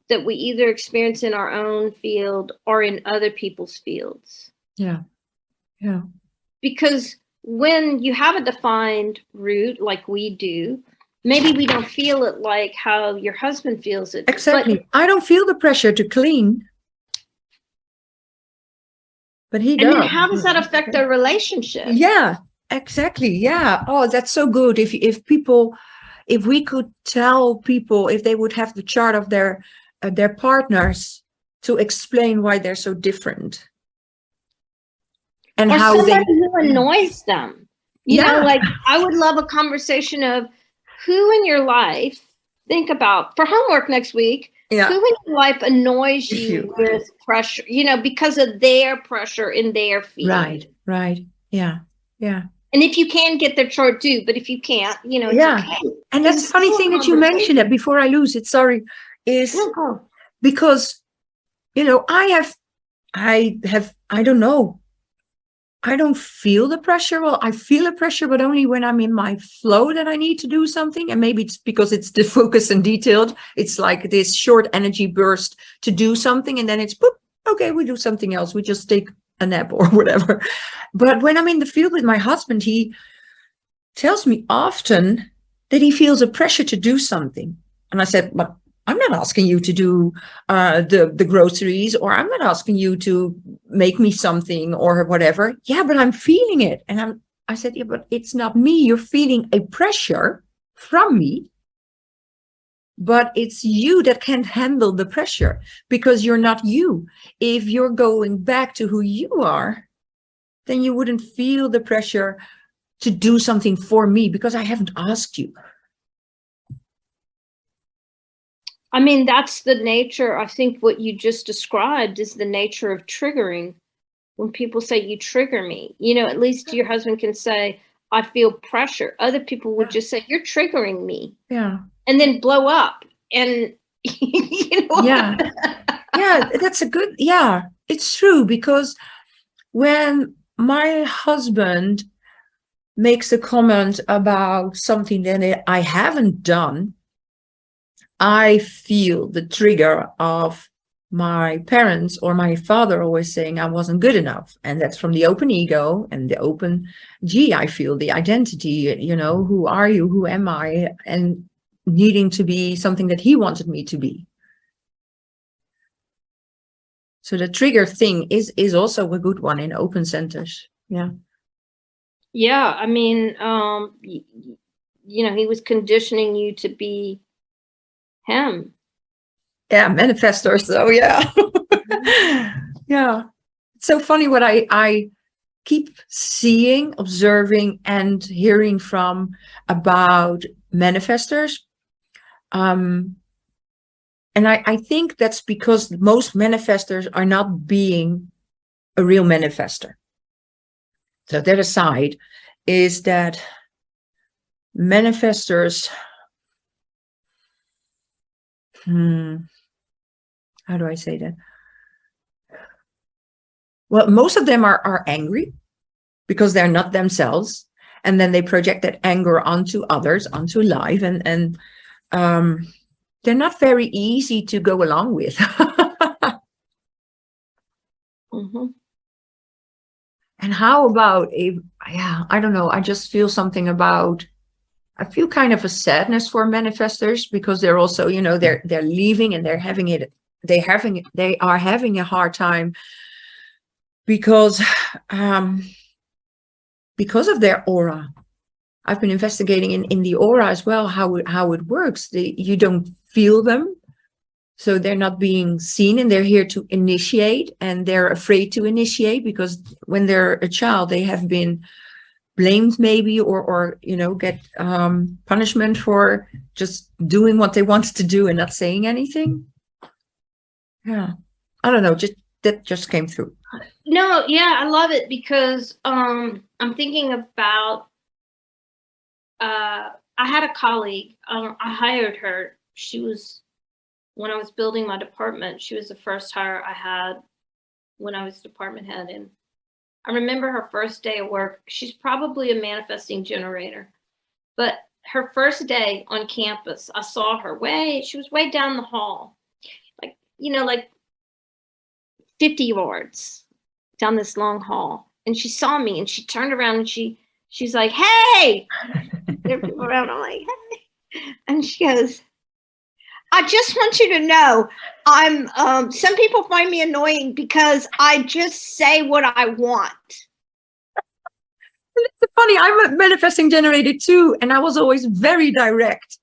that we either experience in our own field or in other people's fields. Yeah. Because when you have a defined root like we do, maybe we don't feel it like how your husband feels it. Exactly. But I don't feel the pressure to clean. But he does. And then how does that affect their relationship? Yeah, exactly. Yeah. Oh, that's so good. If we could tell people, if they would have the chart of their partners to explain why they're so different. and or how somebody they, who annoys them. You know, Yeah. like I would love a conversation of who in your life, think about for homework next week, Yeah. who in your life annoys If you you- with pressure, you know, because of their pressure in their field. Right. Yeah. And if you can get their chart, do, but if you can't, you know, it's Yeah. okay. And that's It's the funny still a thing that you conversation. mentioned it before I lose it. Sorry, is No, go. because, you know, I don't know. I don't feel the pressure. Well, I feel the pressure, but only when I'm in my flow that I need to do something. And maybe it's because it's the focus and detailed. It's like this short energy burst to do something. And then it's, boop, okay, we do something else. We just take a nap or whatever. But when I'm in the field with my husband, he tells me often that he feels a pressure to do something. And I said, but I'm not asking you to do the groceries, or I'm not asking you to make me something or whatever. Yeah, but I'm feeling it. And I said, yeah, but it's not me. You're feeling a pressure from me, but it's you that can't handle the pressure because you're not you. If you're going back to who you are, then you wouldn't feel the pressure to do something for me because I haven't asked you. I mean, that's the nature. I think what you just described is the nature of triggering. When people say you trigger me, you know, at least your husband can say, I feel pressure. Other people would just say, you're triggering me. Yeah. And then blow up. And, you know, Yeah. Yeah, that's a good, yeah, it's true, because when my husband makes a comment about something that I haven't done, I feel the trigger of my parents or my father always saying I wasn't good enough. And that's from the open ego and the open G. I feel the identity, you know, who are you? Who am I? And needing to be something that he wanted me to be. So the trigger thing is also a good one in open centers. Yeah. Yeah. I mean, you know, he was conditioning you to be him. Yeah, manifestors though, yeah. Yeah. It's so funny what I keep seeing, observing, and hearing from about manifestors. And I think that's because most manifestors are not being a real manifester. So the other side is that manifestors, how do I say that? Well, most of them are angry because they're not themselves. And then they project that anger onto others, onto life. And they're not very easy to go along with. Mm-hmm. And how about I don't know, I just feel something about, I feel kind of a sadness for manifestors because they're also, you know, they're leaving and they are having a hard time because of their aura. I've been investigating in the aura as well, how it works. You don't feel them. So they're not being seen, and they're here to initiate, and they're afraid to initiate because when they're a child, they have been blamed maybe, or you know, get punishment for just doing what they want to do and not saying anything. Yeah, I don't know, that just came through. No, yeah, I love it because I'm thinking about I had a colleague, I hired her. She was, when I was building my department, she was the first hire I had when I was department head. And I remember her first day of work. She's probably a manifesting generator, but her first day on campus, I saw her she was way down the hall, like, you know, like 50 yards down this long hall. And she saw me and she turned around and she's like, hey, there are people around. I'm like, hey. And she goes, I just want you to know, some people find me annoying because I just say what I want. It's funny, I'm a manifesting generator too, and I was always very direct.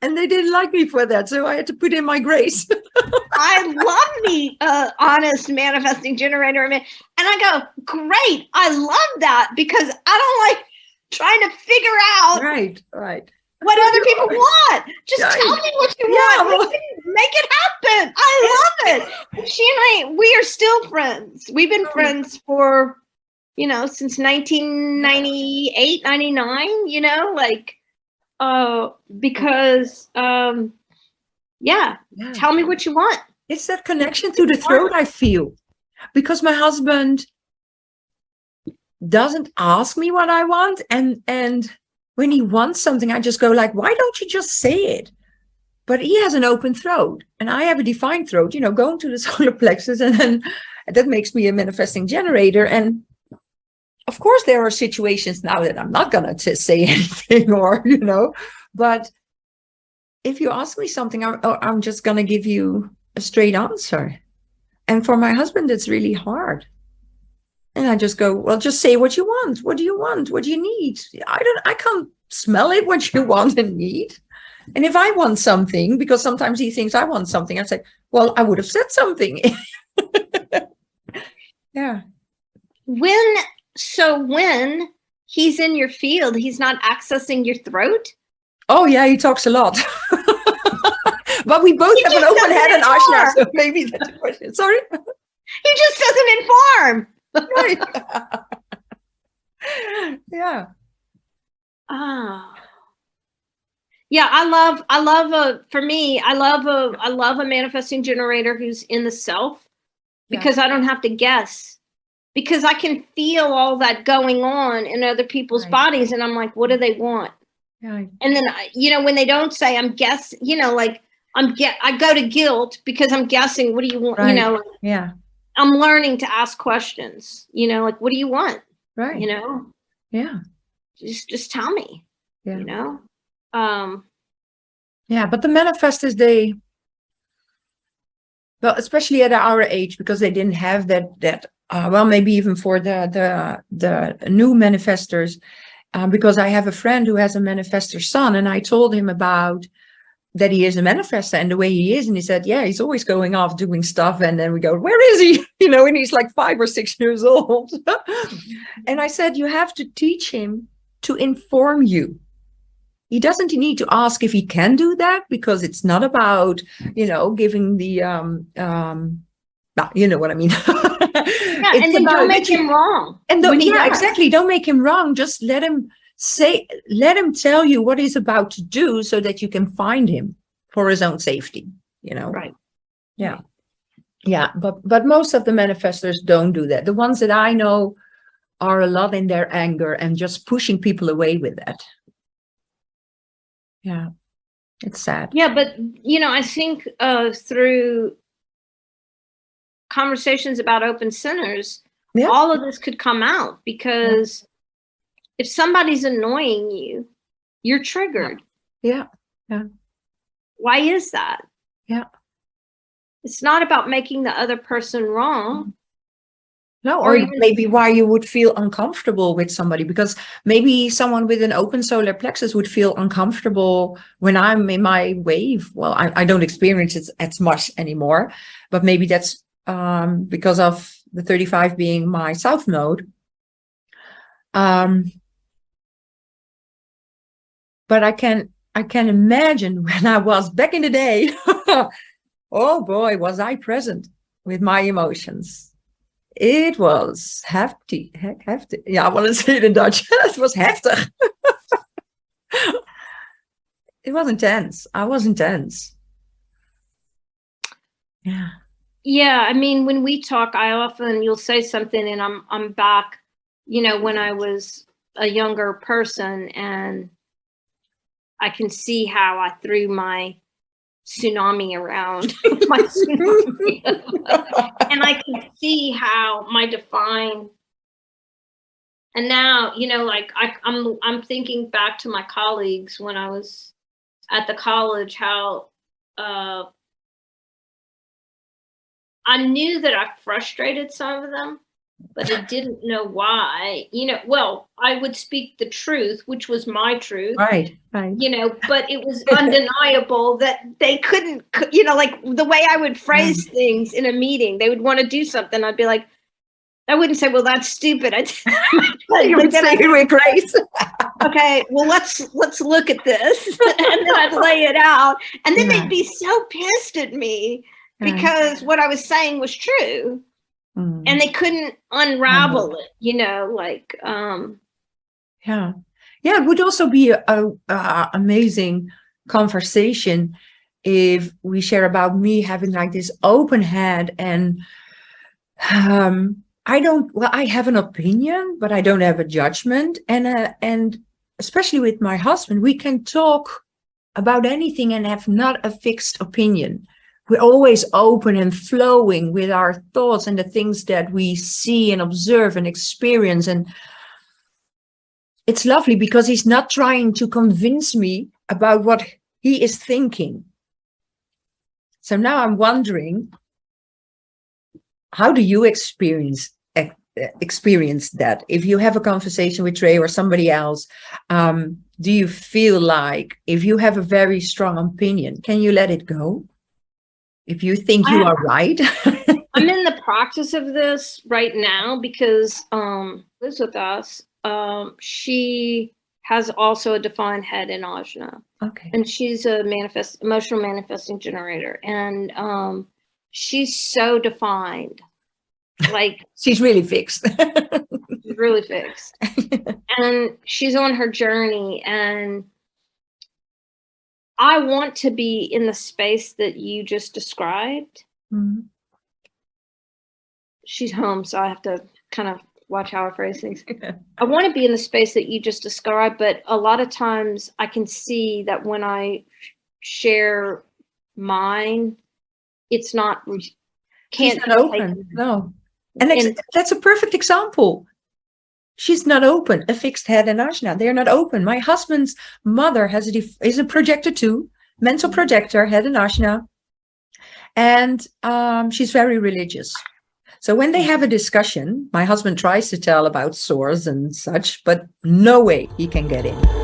And they didn't like me for that, so I had to put in my grace. I love the honest manifesting generator. And I go, great. I love that because I don't like trying to figure out Right. what other people want. Just tell me what you want. Well, make it happen. I love it. She and I, we are still friends. We've been friends for, since 1998, 99, because, tell me what you want. It's that connection to the throat I feel, because my husband doesn't ask me what I want, and when he wants something, I just go like, why don't you just say it? But he has an open throat and I have a defined throat, going to the solar plexus, and then that makes me a manifesting generator. And of course there are situations now that I'm not gonna say anything, or but if you ask me something, I'm just gonna give you a straight answer. And for my husband, it's really hard. And I just go, well, just say what you want. What do you want? What do you need? I can't smell it, what you want and need. And if I want something, because sometimes he thinks I want something, I say, well, I would have said something. Yeah. When he's in your field, he's not accessing your throat? Oh, yeah, he talks a lot. But we both have an open head and Ashna, so maybe that's the question. Sorry? He just doesn't inform. Right. Yeah. Yeah, I love a manifesting generator who's in the self, because I don't have to guess, because I can feel all that going on in other people's bodies, and I'm like, what do they want? Right. And then when they don't say, I'm guess, I go to guilt because I'm guessing. What do you want? Right. Yeah. I'm learning to ask questions. What do you want? Right. Yeah. Just tell me. Yeah. Yeah, but the manifestors, well, especially at our age, because they didn't have that well, maybe even for the new manifestors, because I have a friend who has a manifestor son, and I told him about that he is a manifestor and the way he is, and he said, yeah, he's always going off doing stuff, and then we go, where is he? And he's like 5 or 6 years old. And I said, you have to teach him to inform you. He doesn't need to ask if he can do that, because it's not about, giving the, you know what I mean? Yeah, and then don't make him wrong. And exactly. Don't make him wrong. Just let him tell you what he's about to do, so that you can find him for his own safety, Right. Yeah. Yeah. But most of the manifestors don't do that. The ones that I know are a lot in their anger and just pushing people away with that. Yeah. It's sad. Yeah, but I think through conversations about open centers, all of this could come out, because if somebody's annoying you, you're triggered. Yeah. Why is that? Yeah. It's not about making the other person wrong. No, or maybe why you would feel uncomfortable with somebody, because maybe someone with an open solar plexus would feel uncomfortable when I'm in my wave. Well, I don't experience it as much anymore, but maybe that's because of the 35 being my south node. But I can imagine when I was back in the day, oh boy, was I present with my emotions. It was hefty. Yeah, I want to say it in Dutch. It was heftig. It was intense. I was intense. Yeah. Yeah, I mean, when we talk, you'll say something and I'm back, when I was a younger person, and I can see how I threw my tsunami around my tsunami. And I can see how my define, and now I'm thinking back to my colleagues when I was at the college, how I knew that I frustrated some of them, but I didn't know why. Well, I would speak the truth, which was my truth. Right. But it was undeniable that they couldn't, like the way I would phrase things in a meeting, they would want to do something. I'd be like, I wouldn't say, well, that's stupid. You would say it with grace. Okay, well, let's look at this. And then I'd lay it out. And then they'd be so pissed at me because what I was saying was true. And they couldn't unravel it, Yeah. It would also be a amazing conversation if we share about me having like this open head and I have an opinion, but I don't have a judgment. And especially with my husband, we can talk about anything and have not a fixed opinion. We're always open and flowing with our thoughts and the things that we see and observe and experience. And it's lovely because he's not trying to convince me about what he is thinking. So now I'm wondering, how do you experience that? If you have a conversation with Trey or somebody else, do you feel like if you have a very strong opinion, can you let it go? If you think you are right? I'm in the practice of this right now because lives with us. She has also a defined head in Ajna. Okay. And she's a emotional manifesting generator. And she's so defined. Like she's really fixed. She's really fixed. And she's on her journey. And I want to be in the space that you just described. Mm-hmm. She's home, so I have to kind of watch how I phrase things. I want to be in the space that you just described, but a lot of times I can see that when I share mine, it's not She's not open. No. And that's a perfect example. She's not open. A fixed head and Ajna, they're not open. My husband's mother is a projector too, mental projector, head and Ajna. And she's very religious. So when they have a discussion, my husband tries to tell about source and such, but no way he can get in.